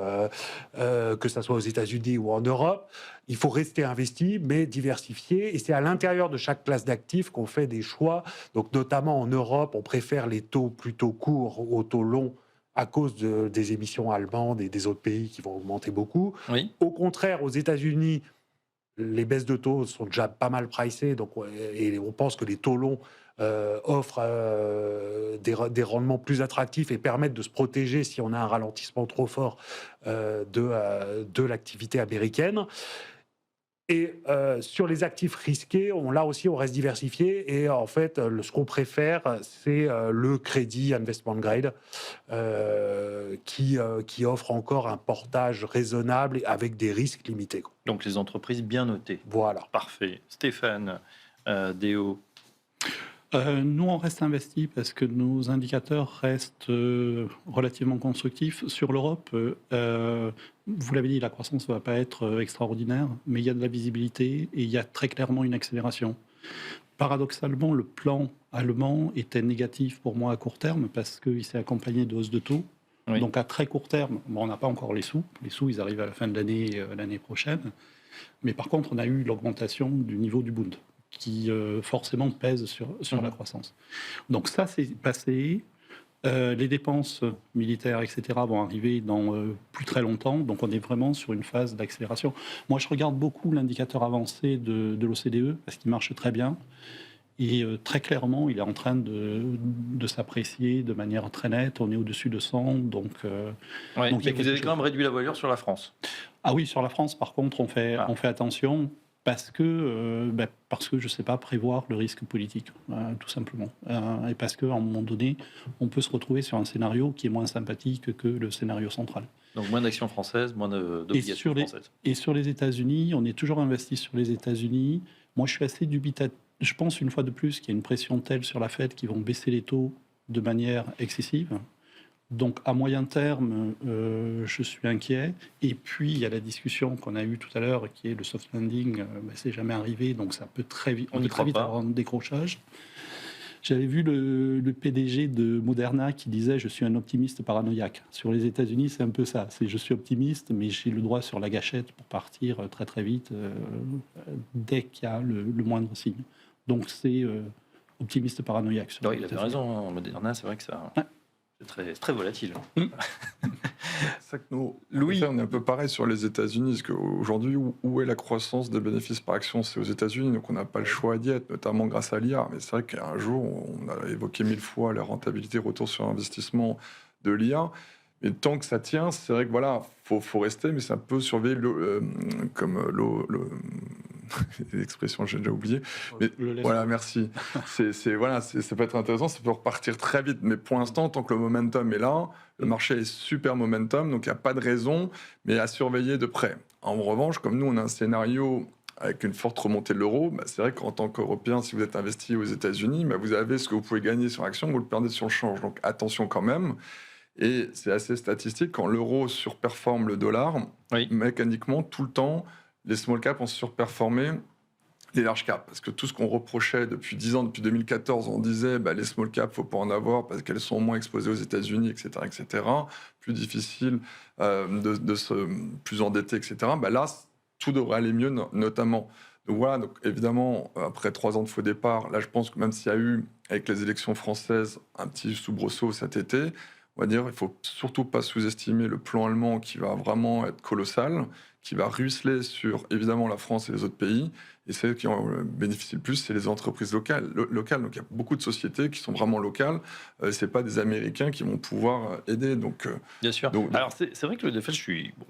S4: que ce soit aux États-Unis ou en Europe, il faut rester investi, mais diversifié. Et c'est à l'intérieur de chaque classe d'actifs qu'on fait des choix. Donc notamment en Europe, on préfère les taux plutôt courts aux taux longs, à cause des émissions allemandes et des autres pays qui vont augmenter beaucoup.
S1: Oui.
S4: Au contraire, aux États-Unis, les baisses de taux sont déjà pas mal pricées, et on pense que les taux longs offrent des rendements plus attractifs et permettent de se protéger si on a un ralentissement trop fort de l'activité américaine. Et sur les actifs risqués, là aussi, on reste diversifié. Et en fait, ce qu'on préfère, c'est le crédit investment grade qui offre encore un portage raisonnable avec des risques limités.
S1: Donc les entreprises bien notées.
S4: Voilà.
S1: Parfait. Stéphane, Déo.
S3: Nous, on reste investis parce que nos indicateurs restent relativement constructifs. Sur l'Europe, vous l'avez dit, la croissance ne va pas être extraordinaire, mais il y a de la visibilité et il y a très clairement une accélération. Paradoxalement, le plan allemand était négatif pour moi à court terme parce qu'il s'est accompagné de hausses de taux.
S1: Oui.
S3: Donc à très court terme, on n'a pas encore les sous. Les sous, ils arrivent à la fin de l'année prochaine. Mais par contre, on a eu l'augmentation du niveau du Bund, qui forcément pèse sur la croissance. Donc ça, c'est passé. Les dépenses militaires, etc., vont arriver dans plus très longtemps. Donc on est vraiment sur une phase d'accélération. Moi, je regarde beaucoup l'indicateur avancé de l'OCDE, parce qu'il marche très bien. Et très clairement, il est en train de s'apprécier de manière très nette. On est au-dessus de 100. Donc il y a
S1: Mais vous
S3: quelque
S1: avez
S3: chose.
S1: quand même réduit la voilure sur la France.
S3: Ah oui, sur la France, par contre, on fait attention parce que je ne sais pas prévoir le risque politique, tout simplement. Et parce qu'à un moment donné, on peut se retrouver sur un scénario qui est moins sympathique que le scénario central.
S1: Donc moins d'actions françaises, moins d'obligations françaises.
S3: Et sur les États-Unis, on est toujours investi sur les États-Unis. Moi, je suis assez dubitatif. Je pense une fois de plus qu'il y a une pression telle sur la Fed qu'ils vont baisser les taux de manière excessive. Donc à moyen terme, je suis inquiet. Et puis il y a la discussion qu'on a eue tout à l'heure, qui est le soft landing. C'est jamais arrivé, donc ça peut très vite, on peut très vite avoir un décrochage. J'avais vu le PDG de Moderna qui disait « Je suis un optimiste paranoïaque ». Sur les États-Unis, c'est un peu ça. C'est « Je suis optimiste, mais j'ai le droit sur la gâchette pour partir très très vite dès qu'il y a le moindre signe ». Donc c'est optimiste paranoïaque. Sur
S1: il a raison. Moderna, c'est vrai que ça... Ouais. C'est très volatile.
S5: C'est ça que nous, Louis, on est un peu pareil sur les États-Unis, parce qu'aujourd'hui, où est la croissance des bénéfices par action? C'est aux États-Unis, donc on n'a pas le choix d'y être, notamment grâce à l'IA. Mais c'est vrai qu'un jour, on a évoqué 1000 fois la rentabilité, retour sur investissement de l'IA. Mais tant que ça tient, c'est vrai que voilà, faut rester, mais c'est un peu surveiller l'expression, j'ai déjà oublié. Mais voilà, merci. Ça peut être intéressant, ça peut repartir très vite. Mais pour l'instant, tant que le momentum est là, le marché est super momentum, donc il n'y a pas de raison, mais à surveiller de près. En revanche, comme nous, on a un scénario avec une forte remontée de l'euro, c'est vrai qu'en tant qu'Européen, si vous êtes investi aux États-Unis, vous avez ce que vous pouvez gagner sur l'action, vous le perdez sur le change. Donc attention quand même. Et c'est assez statistique, quand l'euro surperforme le dollar, mécaniquement, tout le temps, les small caps ont surperformé les large caps. Parce que tout ce qu'on reprochait depuis 10 ans, depuis 2014, on disait les small caps, il ne faut pas en avoir parce qu'elles sont moins exposées aux États-Unis, etc. Plus difficile de se plus endetter, etc. Là, tout devrait aller mieux, notamment. Donc voilà, donc évidemment, après 3 ans de faux départ, là, je pense que même s'il y a eu, avec les élections françaises, un petit soubresaut cet été, on va dire, il ne faut surtout pas sous-estimer le plan allemand qui va vraiment être colossal, qui va ruisseler sur, évidemment, la France et les autres pays. Et celles qui en bénéficient le plus, c'est les entreprises locales. Donc, il y a beaucoup de sociétés qui sont vraiment locales. Ce n'est pas des Américains qui vont pouvoir aider. Donc,
S1: bien sûr. Alors, c'est vrai que le fait,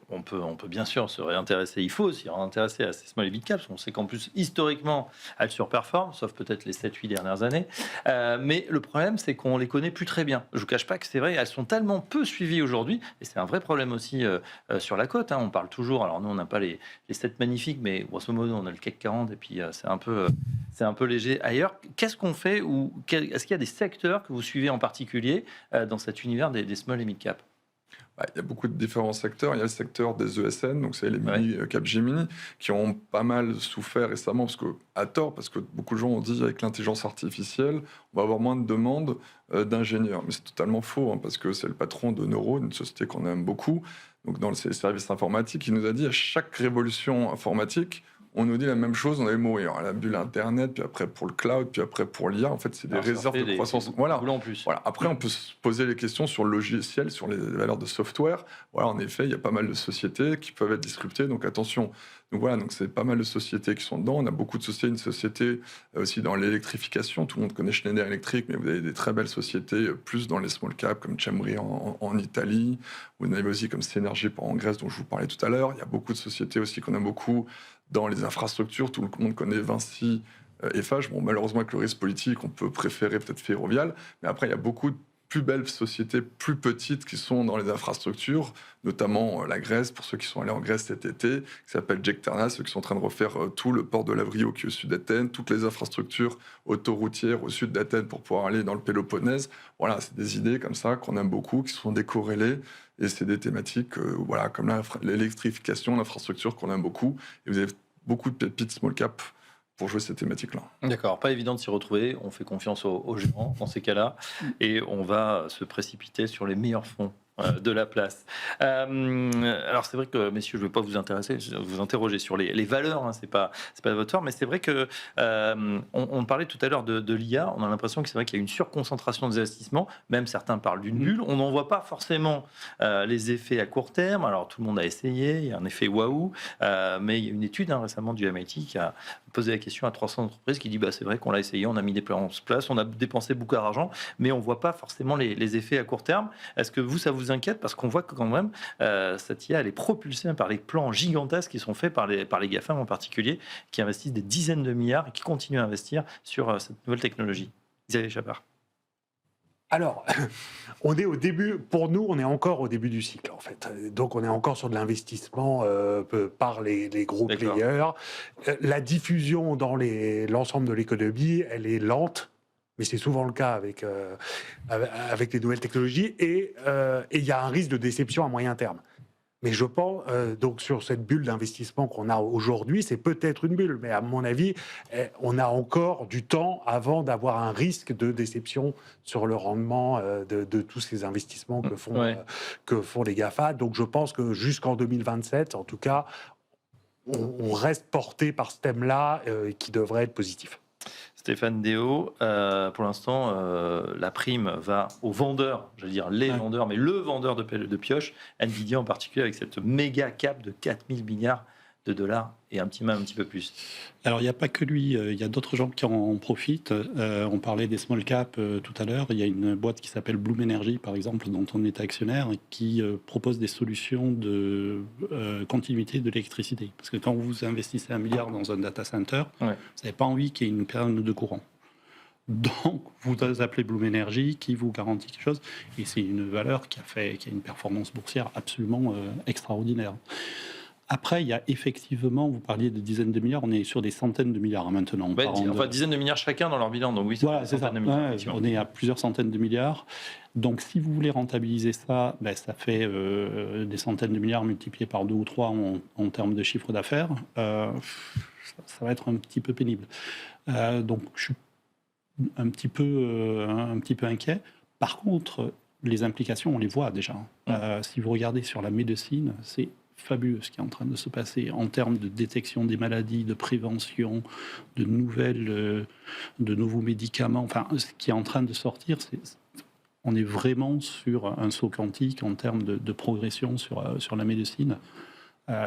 S1: on peut bien sûr se réintéresser. Il faut aussi réintéresser à ces small et mid caps. On sait qu'en plus, historiquement, elles surperforment, sauf peut-être les 7-8 dernières années. Mais le problème, c'est qu'on les connaît plus très bien. Je ne vous cache pas que c'est vrai, elles sont tellement peu suivies aujourd'hui. Et c'est un vrai problème aussi sur la cote. On parle toujours, alors nous, on n'a pas les 7 magnifiques, mais grosso modo, on a le CAC 40. Et puis c'est un peu léger ailleurs. Qu'est-ce qu'on fait est-ce qu'il y a des secteurs que vous suivez en particulier dans cet univers des small et mid cap?
S5: Il y a beaucoup de différents secteurs. Il y a le secteur des ESN, donc c'est les mini Capgemini, qui ont pas mal souffert récemment, à tort, parce que beaucoup de gens ont dit avec l'intelligence artificielle, on va avoir moins de demandes d'ingénieurs. Mais c'est totalement faux, parce que c'est le patron de Neuro, une société qu'on aime beaucoup, donc dans les services informatiques, il nous a dit à chaque révolution informatique, on nous dit la même chose, on allait mourir. La bulle Internet, puis après pour le cloud, puis après pour l'IA. En fait, c'est des réserves de croissance. Voilà.
S1: En plus.
S5: Voilà. Après, on peut se poser les questions sur le logiciel, sur les valeurs de software. Voilà, en effet, il y a pas mal de sociétés qui peuvent être disruptées, donc attention. Donc voilà, donc c'est pas mal de sociétés qui sont dedans. On a beaucoup de sociétés, une société aussi dans l'électrification. Tout le monde connaît Schneider Electric, mais vous avez des très belles sociétés, plus dans les small caps, comme Chemri en Italie. Vous en avez aussi comme Synergy en Grèce, dont je vous parlais tout à l'heure. Il y a beaucoup de sociétés aussi qu'on aime beaucoup dans les infrastructures. Tout le monde connaît Vinci, Eiffage. Bon, malheureusement, avec le risque politique, on peut préférer peut-être Ferrovial. Mais après, il y a beaucoup de plus belles sociétés, plus petites, qui sont dans les infrastructures, notamment la Grèce, pour ceux qui sont allés en Grèce cet été, qui s'appelle Jekterna, ceux qui sont en train de refaire tout le port de Lavrio qui est au sud d'Athènes, toutes les infrastructures autoroutières au sud d'Athènes pour pouvoir aller dans le Péloponnèse. Voilà, c'est des idées comme ça qu'on aime beaucoup, qui sont décorrélées, et c'est des thématiques comme l'électrification, l'infrastructure qu'on aime beaucoup. Et vous avez beaucoup de pépites small cap pour jouer ces thématiques-là.
S1: D'accord, pas évident de s'y retrouver. On fait confiance aux géants dans ces cas-là et on va se précipiter sur les meilleurs fonds de la place. Alors c'est vrai que, messieurs, je ne vais pas vous interroger sur les valeurs, hein, c'est pas votre fort, mais c'est vrai que on parlait tout à l'heure de l'IA, on a l'impression que c'est vrai qu'il y a une surconcentration des investissements, même certains parlent d'une bulle, on n'en voit pas forcément les effets à court terme, alors tout le monde a essayé, il y a un effet waouh, mais il y a une étude récemment du MIT qui a posé la question à 300 entreprises qui dit c'est vrai qu'on l'a essayé, on a mis des plans en place, on a dépensé beaucoup d'argent, mais on ne voit pas forcément les effets à court terme. Est-ce que ça vous inquiète? Parce qu'on voit que quand même, cette IA, elle est propulsée par les plans gigantesques qui sont faits par les GAFAM en particulier, qui investissent des dizaines de milliards et qui continuent à investir sur cette nouvelle technologie. Xavier Chapard.
S4: Alors, on est au début, pour nous, on est encore au début du cycle, en fait. Donc, on est encore sur de l'investissement par les gros players. La diffusion dans l'ensemble de l'économie, elle est lente, mais c'est souvent le cas avec les nouvelles technologies, et il y a un risque de déception à moyen terme. Mais je pense, donc sur cette bulle d'investissement qu'on a aujourd'hui, c'est peut-être une bulle, mais à mon avis, on a encore du temps avant d'avoir un risque de déception sur le rendement de tous ces investissements que font les GAFA. Donc je pense que jusqu'en 2027, en tout cas, on reste porté par ce thème-là qui devrait être positif.
S1: Stéphane Déo, pour l'instant, la prime va aux vendeurs, je veux dire les vendeurs, mais le vendeur de pioche, Nvidia en particulier, avec cette méga cap de 4000 milliards de dollars et un petit peu plus.
S3: Alors, il n'y a pas que lui, il y a d'autres gens qui en profitent. On parlait des small caps tout à l'heure. Il y a une boîte qui s'appelle Bloom Energy, par exemple, dont on est actionnaire, qui propose des solutions de continuité de l'électricité. Parce que quand vous investissez 1 milliard dans un data center, vous n'avez pas envie qu'il y ait une perte de courant. Donc, vous appelez Bloom Energy qui vous garantit quelque chose. Et c'est une valeur qui a une performance boursière absolument extraordinaire. Après, il y a effectivement, vous parliez de dizaines de milliards, on est sur des centaines de milliards maintenant.
S1: Dizaines de milliards chacun dans leur bilan, donc oui,
S3: voilà, c'est ça. On est à plusieurs centaines de milliards. Donc, si vous voulez rentabiliser ça, ça fait des centaines de milliards multipliés par 2 ou 3 en termes de chiffre d'affaires. Ça va être un petit peu pénible. Donc, je suis un petit peu inquiet. Par contre, les implications, on les voit déjà. Si vous regardez sur la médecine, c'est fabuleux ce qui est en train de se passer en termes de détection des maladies, de prévention, de nouveaux médicaments. Enfin, ce qui est en train de sortir, on est vraiment sur un saut quantique en termes de progression sur la médecine.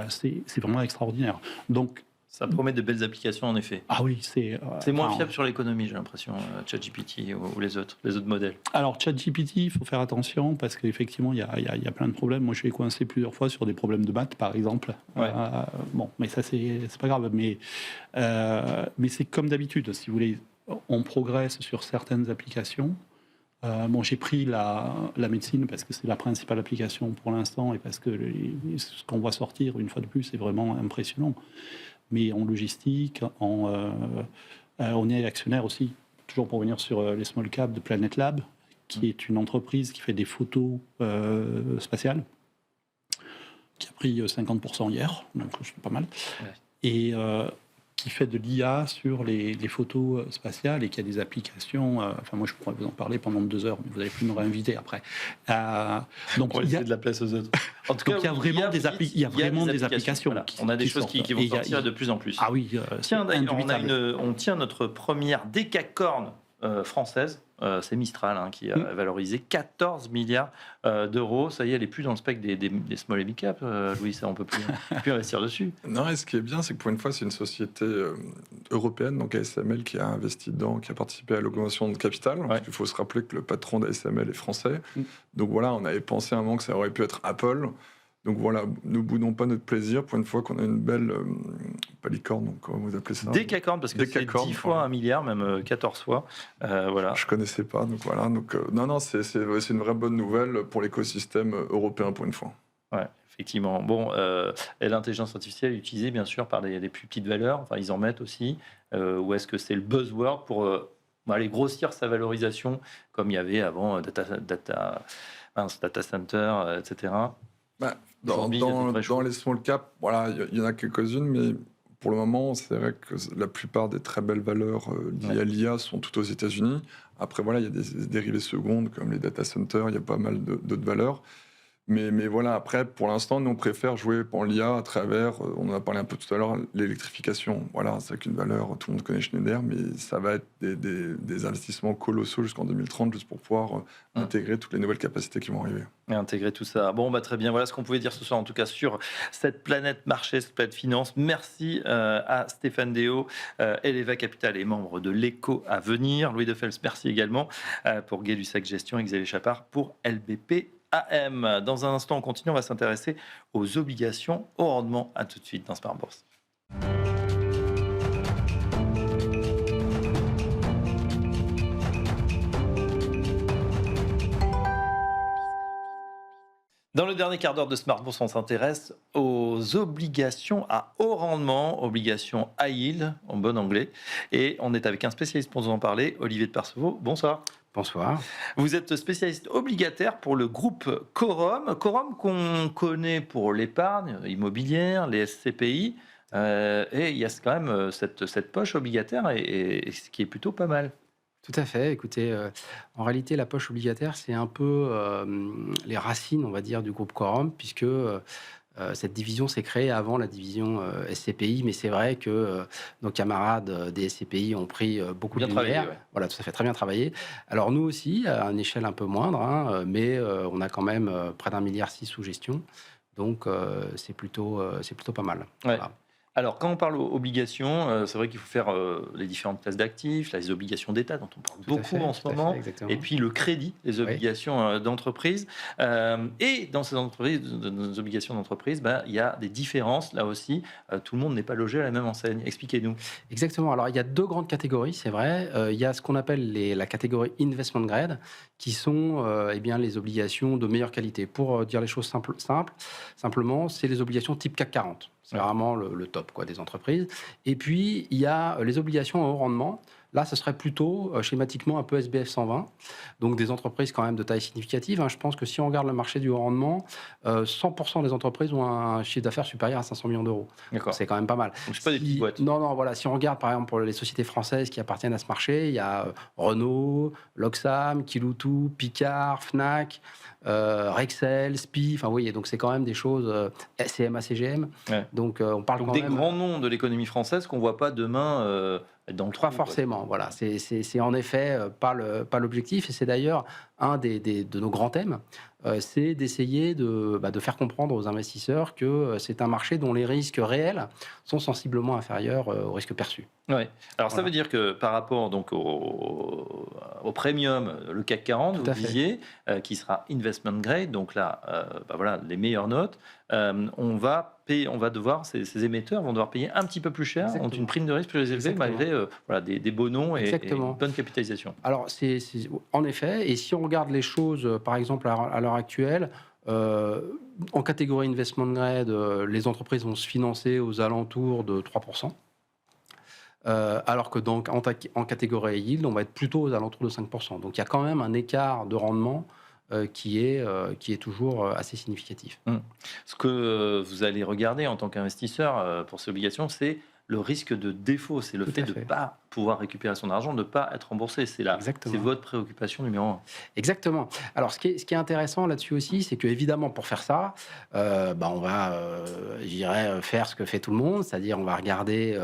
S3: C'est vraiment extraordinaire. Donc,
S1: ça promet de belles applications, en effet.
S3: Ah oui, c'est
S1: moins fiable sur l'économie, j'ai l'impression, ChatGPT ou les autres modèles.
S3: Alors, ChatGPT, il faut faire attention parce qu'effectivement, il y a plein de problèmes. Moi, je l'ai coincé plusieurs fois sur des problèmes de maths, par exemple. Mais ça, c'est pas grave. Mais c'est comme d'habitude. Si vous voulez, on progresse sur certaines applications. J'ai pris la médecine parce que c'est la principale application pour l'instant et parce que ce qu'on voit sortir, une fois de plus, c'est vraiment impressionnant. Mais en logistique, on est actionnaire aussi, toujours pour revenir sur les small caps de Planet Lab, qui est une entreprise qui fait des photos spatiales, qui a pris 50% hier, donc c'est pas mal, et qui fait de l'IA sur les photos spatiales et qui a des applications. Moi, je pourrais vous en parler pendant 2 heures, mais vous allez plus me réinviter après.
S1: Donc, il y a de la place aux autres. En tout cas,
S3: il y a vraiment des applications.
S1: Voilà. On a des choses qui vont sortir de plus en plus.
S3: Ah oui.
S1: Tiens, d'ailleurs, on tient notre première décacorne française. C'est Mistral qui a valorisé 14 milliards d'euros. Ça y est, elle n'est plus dans le spectre des small et big cap. Louis, ça, on ne peut plus investir dessus.
S5: Non, et ce qui est bien, c'est que pour une fois, c'est une société européenne, donc ASML, qui a investi dedans, qui a participé à l'augmentation de capital. Parce qu'il faut se rappeler que le patron d'ASML est français. Donc voilà, on avait pensé à un moment que ça aurait pu être Apple. Donc voilà, ne boudons pas notre plaisir pour une fois qu'on a une belle palicorne, donc comment vous appelez ça?
S1: Décacorne, parce que c'est 10 fois 1 milliard, même 14 fois. Voilà.
S5: Je connaissais pas, donc voilà. Donc, non, c'est une vraie bonne nouvelle pour l'écosystème européen pour une fois.
S1: Ouais, effectivement. Bon, et l'intelligence artificielle est utilisée bien sûr par les plus petites valeurs, enfin ils en mettent aussi, ou est-ce que c'est le buzzword pour aller grossir sa valorisation, comme il y avait avant data center, etc.
S5: Dans les small caps, voilà, il y en a quelques-unes, mais pour le moment, c'est vrai que la plupart des très belles valeurs liées à l'IA sont toutes aux États-Unis. Après, voilà, il y a des dérivés secondes comme les data centers, il y a pas mal d'autres valeurs. Mais voilà, après, pour l'instant, nous, on préfère jouer en l'IA à travers, on en a parlé un peu tout à l'heure, l'électrification. Voilà, c'est avec une valeur, tout le monde connaît Schneider, mais ça va être des investissements colossaux jusqu'en 2030, juste pour pouvoir intégrer toutes les nouvelles capacités qui vont arriver.
S1: Et intégrer tout ça. Bon, très bien. Voilà ce qu'on pouvait dire ce soir, en tout cas, sur cette planète marché, cette planète finance. Merci à Stéphane Déo, Eleva Capital et membre de l'ECO à venir. Louis Defels, merci également pour Gay-Lussac Gestion et Xavier Chapard pour LBP AM. Dans un instant, on continue. On va s'intéresser aux obligations au rendement. À tout de suite dans Smart Bourse. Dans le dernier quart d'heure de Smart Bourse, on s'intéresse aux obligations à haut rendement, obligations high yield, en bon anglais. Et on est avec un spécialiste pour nous en parler, Olivier de Percevaux. Bonsoir.
S6: Bonsoir.
S1: Vous êtes spécialiste obligataire pour le groupe Corum. Corum qu'on connaît pour l'épargne immobilière, les SCPI. Et il y a quand même cette poche obligataire et ce qui est plutôt pas mal.
S6: Tout à fait. Écoutez, en réalité, la poche obligataire, c'est un peu les racines, on va dire, du groupe Corum, puisque cette division s'est créée avant la division SCPI, mais c'est vrai que nos camarades des SCPI ont pris beaucoup de lumière.
S1: Ouais.
S6: Voilà, tout à fait, très bien travaillé. Alors nous aussi, à une échelle un peu moindre, hein, mais on a quand même près d'1,6 milliard sous gestion, donc c'est plutôt pas mal.
S1: Ouais.
S6: Voilà.
S1: Alors, quand on parle obligations, c'est vrai qu'il faut faire les différentes classes d'actifs, les obligations d'État dont on parle beaucoup en ce moment, et puis le crédit, les obligations d'entreprise. Et dans ces entreprises, nos obligations d'entreprise, il y a des différences là aussi. Tout le monde n'est pas logé à la même enseigne. Expliquez-nous.
S6: Exactement. Alors, il y a deux grandes catégories, c'est vrai. Il y a ce qu'on appelle la catégorie investment grade, qui sont les obligations de meilleure qualité. Pour dire les choses simplement, c'est les obligations type CAC 40. C'est vraiment le top des entreprises. Et puis, il y a les obligations à haut rendement. Là, ce serait plutôt schématiquement un peu SBF 120, donc des entreprises quand même de taille significative. Je pense que si on regarde le marché du haut rendement, 100% des entreprises ont un chiffre d'affaires supérieur à 500 millions d'euros. C'est quand même pas mal.
S1: Donc, c'est pas des petites boîtes.
S6: Non, voilà. Si on regarde par exemple pour les sociétés françaises qui appartiennent à ce marché, il y a Renault, Loxam, Kiloutou, Picard, Fnac, Rexel, SPI. Enfin, vous voyez, donc c'est quand même des choses CMA, CGM.
S1: Ouais.
S6: Donc, on parle quand
S1: des
S6: même
S1: grands noms de l'économie française qu'on voit pas demain. Dans le
S6: pas forcément, voilà. C'est en effet pas l'objectif, et c'est d'ailleurs un de nos grands thèmes, c'est d'essayer de faire comprendre aux investisseurs que c'est un marché dont les risques réels sont sensiblement inférieurs aux risques perçus.
S1: Ouais. Alors ça veut dire que par rapport donc au premium, le CAC 40, vous disiez, qui sera investment grade, donc là, les meilleures notes, on va devoir, ces émetteurs vont devoir payer un petit peu plus cher, ont une prime de risque plus élevée malgré des beaux noms et une bonne capitalisation.
S6: Alors c'est en effet, et si on regarde les choses, par exemple à l'heure actuelle, en catégorie investment grade, les entreprises vont se financer aux alentours de 3%. Alors que donc en catégorie yield, on va être plutôt aux alentours de 5%. Donc il y a quand même un écart de rendement qui est toujours assez significatif.
S1: Ce que vous allez regarder en tant qu'investisseur pour ces obligations, c'est le risque de défaut, c'est le fait de ne pas pouvoir récupérer son argent, de ne pas être remboursé. C'est votre préoccupation numéro 1.
S6: Exactement. Alors, ce qui est intéressant là-dessus aussi, c'est qu'évidemment, pour faire ça, on va, faire ce que fait tout le monde, c'est-à-dire on va regarder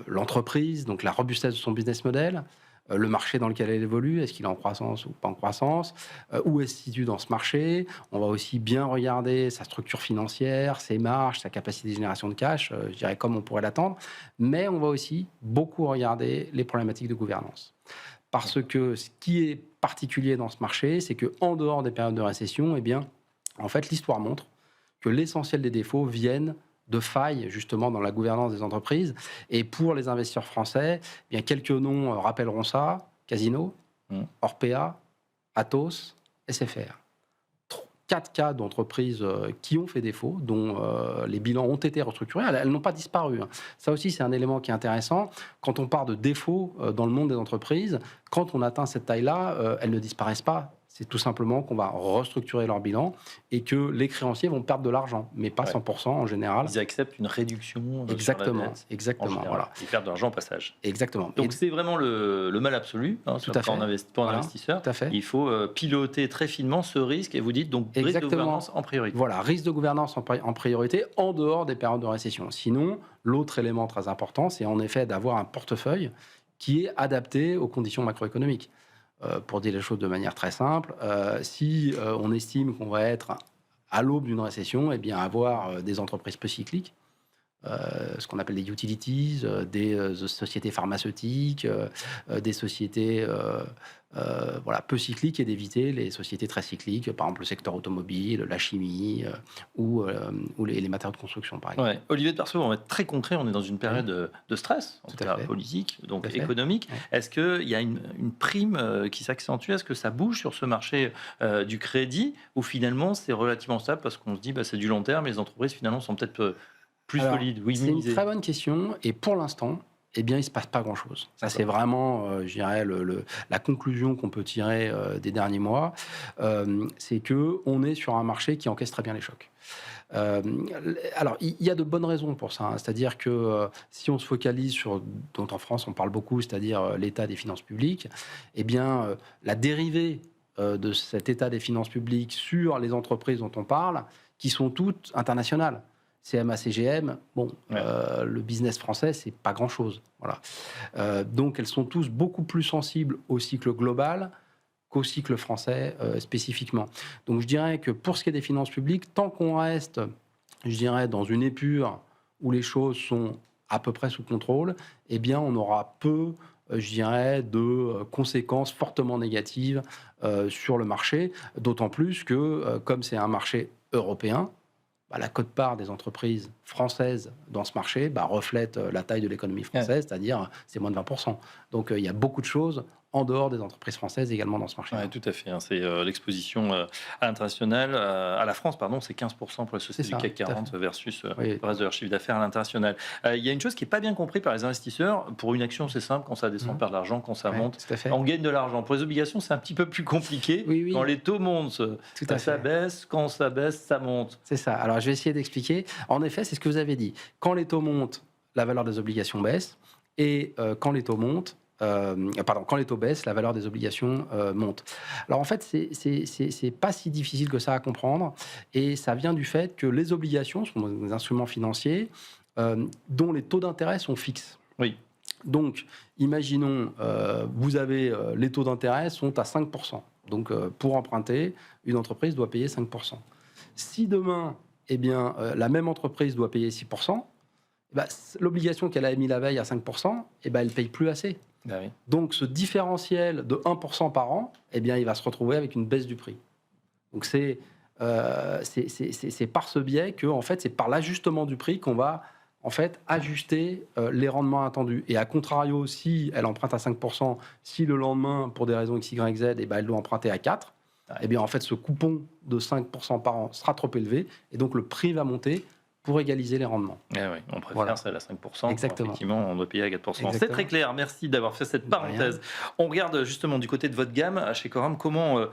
S6: l'entreprise, donc la robustesse de son business model, le marché dans lequel elle évolue, est-ce qu'il est en croissance ou pas en croissance, où elle se situe dans ce marché. On va aussi bien regarder sa structure financière, ses marges, sa capacité de génération de cash, comme on pourrait l'attendre, mais on va aussi beaucoup regarder les problématiques de gouvernance. Parce que ce qui est particulier dans ce marché, c'est qu'en dehors des périodes de récession, en fait, l'histoire montre que l'essentiel des défauts viennent de failles justement dans la gouvernance des entreprises. Et pour les investisseurs français, quelques noms rappelleront ça: Casino, Orpea, Atos, SFR. 4 cas d'entreprises qui ont fait défaut, dont les bilans ont été restructurés. Elles n'ont pas disparu. Ça aussi, c'est un élément qui est intéressant. Quand on parle de défaut dans le monde des entreprises, quand on atteint cette taille-là, elles ne disparaissent pas. c'est tout simplement qu'on va restructurer leur bilan et que les créanciers vont perdre de l'argent, mais pas 100% en général.
S1: Ils acceptent une réduction
S6: Exactement,
S1: sur la dette,
S6: exactement. Voilà.
S1: Ils perdent de l'argent au passage.
S6: Exactement.
S1: Donc c'est vraiment le mal absolu pour un investisseur.
S6: Tout à fait.
S1: Il faut piloter très finement ce risque et vous dites donc risque de gouvernance en priorité.
S6: Voilà, risque de gouvernance en priorité en dehors des périodes de récession. Sinon, l'autre élément très important, c'est en effet d'avoir un portefeuille qui est adapté aux conditions macroéconomiques. Pour dire les choses de manière très simple, si on estime qu'on va être à l'aube d'une récession, eh bien avoir des entreprises peu cycliques, ce qu'on appelle des utilities, des sociétés pharmaceutiques, des sociétés peu cycliques, et d'éviter les sociétés très cycliques, par exemple le secteur automobile, la chimie ou les matériaux de construction, par exemple.
S1: Ouais. Olivier de Perceau, on va être très concret, on est dans une période de stress, en tout cas politique, donc économique. Est-ce qu'il y a une prime qui s'accentue? Est-ce que ça bouge sur ce marché du crédit, ou finalement c'est relativement stable parce qu'on se dit c'est du long terme, les entreprises finalement sont peut-être plus solides?
S6: C'est une très bonne question, et pour l'instant, eh bien, il ne se passe pas grand-chose. Ça, c'est vraiment, je dirais, la conclusion qu'on peut tirer des derniers mois. C'est qu'on est sur un marché qui encaisse très bien les chocs. Alors, il y a de bonnes raisons pour ça. C'est-à-dire que si on se focalise sur, dont en France on parle beaucoup, c'est-à-dire l'état des finances publiques, eh bien, la dérivée de cet état des finances publiques sur les entreprises dont on parle, qui sont toutes internationales. CMA, CGM, le business français, c'est pas grand-chose. Voilà. Donc, elles sont tous beaucoup plus sensibles au cycle global qu'au cycle français spécifiquement. Donc, je dirais que pour ce qui est des finances publiques, tant qu'on reste, je dirais, dans une épure où les choses sont à peu près sous contrôle, eh bien, on aura peu, je dirais, de conséquences fortement négatives sur le marché, d'autant plus que, comme c'est un marché européen, la quote-part des entreprises françaises dans ce marché reflète la taille de l'économie française, c'est-à-dire c'est moins de 20%. Donc il y a beaucoup de choses en dehors des entreprises françaises également dans ce marché.
S1: Oui, tout à fait. C'est l'exposition à l'international, à la France, pardon, c'est 15% pour les sociétés du CAC 40 versus le reste de leur chiffre d'affaires à l'international. Il y a une chose qui n'est pas bien comprise par les investisseurs. Pour une action, c'est simple, quand ça descend, on perd de l'argent, quand ça monte, on gagne de l'argent. Pour les obligations, c'est un petit peu plus compliqué. Quand les taux montent, ça baisse, quand ça baisse, ça monte.
S6: C'est ça. Alors, je vais essayer d'expliquer. En effet, c'est ce que vous avez dit. Quand les taux montent, la valeur des obligations baisse, et quand les taux montent, quand les taux baissent, la valeur des obligations monte. Alors en fait, c'est pas si difficile que ça à comprendre, et ça vient du fait que les obligations sont des instruments financiers dont les taux d'intérêt sont fixes.
S1: Oui.
S6: Donc, imaginons, vous avez les taux d'intérêt sont à 5%. Donc, pour emprunter, une entreprise doit payer 5%. Si demain, eh bien, la même entreprise doit payer 6%, l'obligation qu'elle a émise la veille à 5%, elle ne paye plus assez.
S1: Oui.
S6: Donc, ce différentiel de 1% par an, eh bien, il va se retrouver avec une baisse du prix. Donc, c'est par ce biais que, en fait, c'est par l'ajustement du prix qu'on va, en fait, ajuster les rendements attendus. Et à contrario, si elle emprunte à 5%, si le lendemain, pour des raisons X, Y, Z, elle doit emprunter à 4%, eh bien, en fait, ce coupon de 5% par an sera trop élevé, et donc le prix va monter pour égaliser les rendements.
S1: Oui, on préfère celle à 5%.
S6: Exactement.
S1: Effectivement, on doit payer à 4%. C'est très clair. Merci d'avoir fait cette parenthèse. On regarde justement du côté de votre gamme chez Coram. Comment,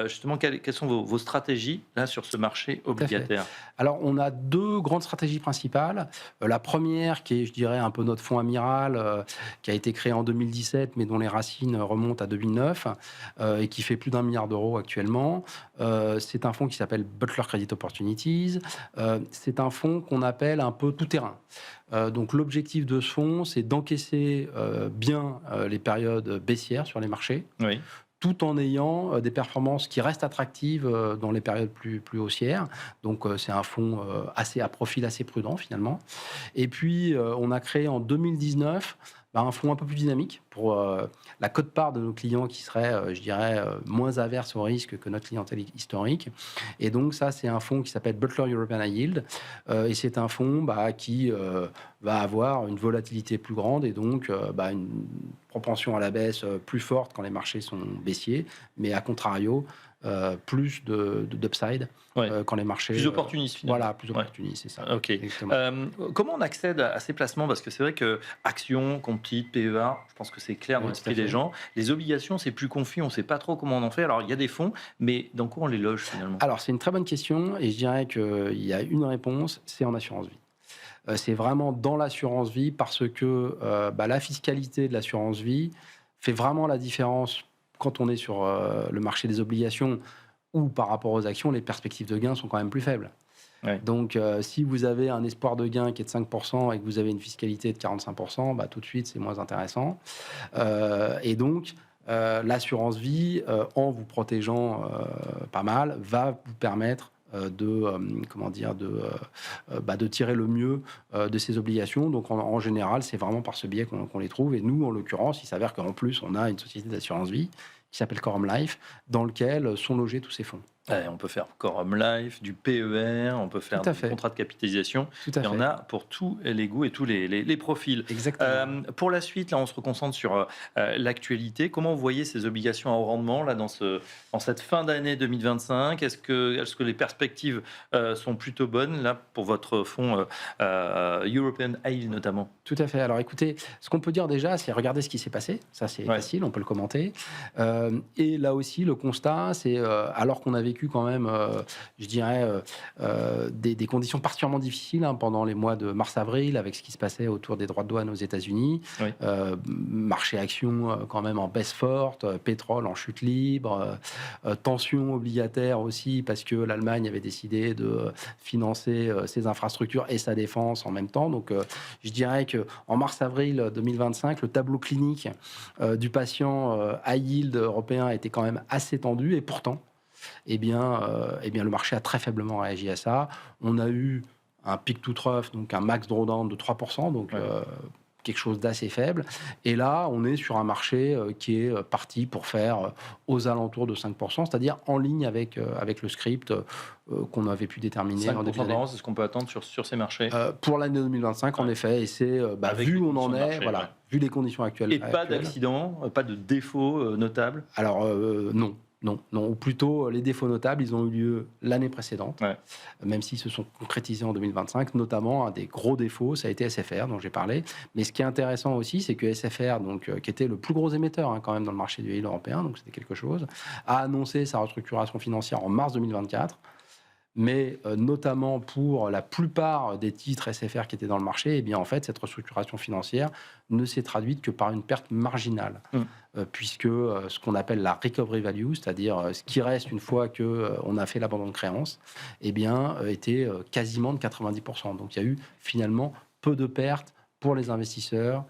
S1: justement, quelles sont vos stratégies là sur ce marché obligataire?
S6: Alors, on a deux grandes stratégies principales. La première, qui est, je dirais, un peu notre fonds amiral, qui a été créé en 2017, mais dont les racines remontent à 2009 et qui fait plus d'1 milliard d'euros actuellement. C'est un fonds qui s'appelle Butler Credit Opportunities. C'est un fonds qu'on appelle un peu tout-terrain. Donc l'objectif de ce fonds, c'est d'encaisser bien les périodes baissières sur les marchés, tout en ayant des performances qui restent attractives dans les périodes plus haussières. Donc c'est un fonds à profil assez prudent finalement. Et puis on a créé en 2019 un fonds un peu plus dynamique pour la quote-part de nos clients qui serait, je dirais, moins averse au risque que notre clientèle historique. Et donc ça, c'est un fonds qui s'appelle Butler European High Yield. Et c'est un fonds qui va avoir une volatilité plus grande et donc une propension à la baisse plus forte quand les marchés sont baissiers. Mais à contrario, plus d'upside quand les marchés...
S1: Plus opportuniste, finalement.
S6: Voilà, plus opportuniste, c'est ça.
S1: Ok.
S6: Exactement.
S1: Comment on accède à ces placements? Parce que c'est vrai que actions, compte titre, PEA, je pense que c'est clair dans
S6: Oui,
S1: l'esprit
S6: tout à
S1: des
S6: fait.
S1: gens. Les obligations, c'est plus confus, on ne sait pas trop comment on en fait. Alors, il y a des fonds, mais dans quoi on les loge finalement?
S6: Alors, c'est une très bonne question et je dirais qu'il y a une réponse, c'est en assurance vie. C'est vraiment dans l'assurance vie parce que la fiscalité de l'assurance vie fait vraiment la différence quand on est sur le marché des obligations ou par rapport aux actions, les perspectives de gains sont quand même plus faibles.
S1: Ouais.
S6: Donc, si vous avez un espoir de gain qui est de 5% et que vous avez une fiscalité de 45%, tout de suite, c'est moins intéressant. Et donc, l'assurance vie, en vous protégeant pas mal, va vous permettre de tirer le mieux de ces obligations. Donc, en général, c'est vraiment par ce biais qu'on les trouve. Et nous, en l'occurrence, il s'avère qu'en plus, on a une société d'assurance vie qui s'appelle Quorum Life, dans lequel sont logés tous ces fonds.
S1: Ouais, on peut faire Quorum Life, du PER, on peut faire
S6: Tout à
S1: des
S6: fait.
S1: contrats de capitalisation.
S6: Tout à
S1: Il y
S6: fait.
S1: en a pour tous les goûts et tous les profils.
S6: Exactement.
S1: Pour la suite, là, on se reconcentre sur l'actualité. Comment vous voyez ces obligations à haut rendement là, dans cette fin d'année 2025? Est-ce que les perspectives sont plutôt bonnes là, pour votre fonds European High notamment?
S6: Tout à fait. Alors écoutez, ce qu'on peut dire déjà, c'est regarder ce qui s'est passé. Ça, c'est facile, on peut le commenter. Et là aussi, le constat, c'est alors qu'on a vécu quand même, je dirais, des conditions particulièrement difficiles pendant les mois de mars-avril, avec ce qui se passait autour des droits de douane aux États-Unis.
S1: Oui.
S6: Marché action quand même en baisse forte, pétrole en chute libre, tension obligataire aussi, parce que l'Allemagne avait décidé de financer ses infrastructures et sa défense en même temps. Donc, je dirais qu'en mars-avril 2025, le tableau clinique du patient high yield européen était quand même assez tendu, et pourtant, eh bien, le marché a très faiblement réagi à ça. On a eu un peak to trough, donc un max drawdown de 3%, donc quelque chose d'assez faible. Et là, on est sur un marché qui est parti pour faire aux alentours de 5%, c'est-à-dire en ligne avec le script qu'on avait pu déterminer en
S1: 5%
S6: début
S1: par
S6: d'année.
S1: an, c'est ce qu'on peut attendre sur ces marchés.
S6: Pour l'année 2025, en effet, et c'est
S1: Avec
S6: vu
S1: les
S6: où on en
S1: conditions de
S6: est,
S1: marché,
S6: vu les conditions actuelles.
S1: Et pas d'accident, pas de défaut notable?
S6: Alors, non, ou plutôt les défauts notables, ils ont eu lieu l'année précédente, même s'ils se sont concrétisés en 2025, notamment un des gros défauts, ça a été SFR, dont j'ai parlé. Mais ce qui est intéressant aussi, c'est que SFR, qui était le plus gros émetteur quand même dans le marché du yield européen, donc c'était quelque chose, a annoncé sa restructuration financière en mars 2024. Mais notamment pour la plupart des titres SFR qui étaient dans le marché, eh bien en fait, cette restructuration financière ne s'est traduite que par une perte marginale, puisque ce qu'on appelle la recovery value, c'est-à-dire ce qui reste une fois qu'on a fait l'abandon de créance, eh bien, était quasiment de 90%. Donc il y a eu finalement peu de pertes pour les investisseurs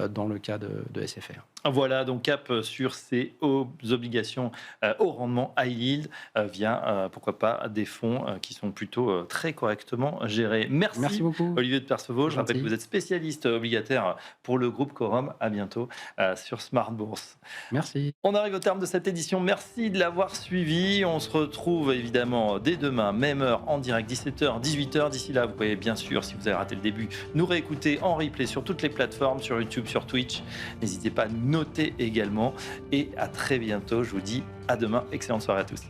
S6: dans le cas de SFR.
S1: Voilà, donc cap sur ces obligations au rendement high yield via, pourquoi pas, des fonds qui sont plutôt très correctement gérés.
S6: Merci beaucoup.
S1: Olivier de Percevaux. Je rappelle
S6: Gentil.
S1: que vous êtes spécialiste obligataire pour le groupe Quorum. À bientôt sur Smart Bourse.
S6: Merci.
S1: On arrive au terme de cette édition. Merci de l'avoir suivi. On se retrouve évidemment dès demain, même heure, en direct, 17h, 18h. D'ici là, vous pouvez bien sûr, si vous avez raté le début, nous réécouter en replay sur toutes les plateformes, sur YouTube, sur Twitch. N'hésitez pas à noter également. Et à très bientôt. Je vous dis à demain. Excellente soirée à tous.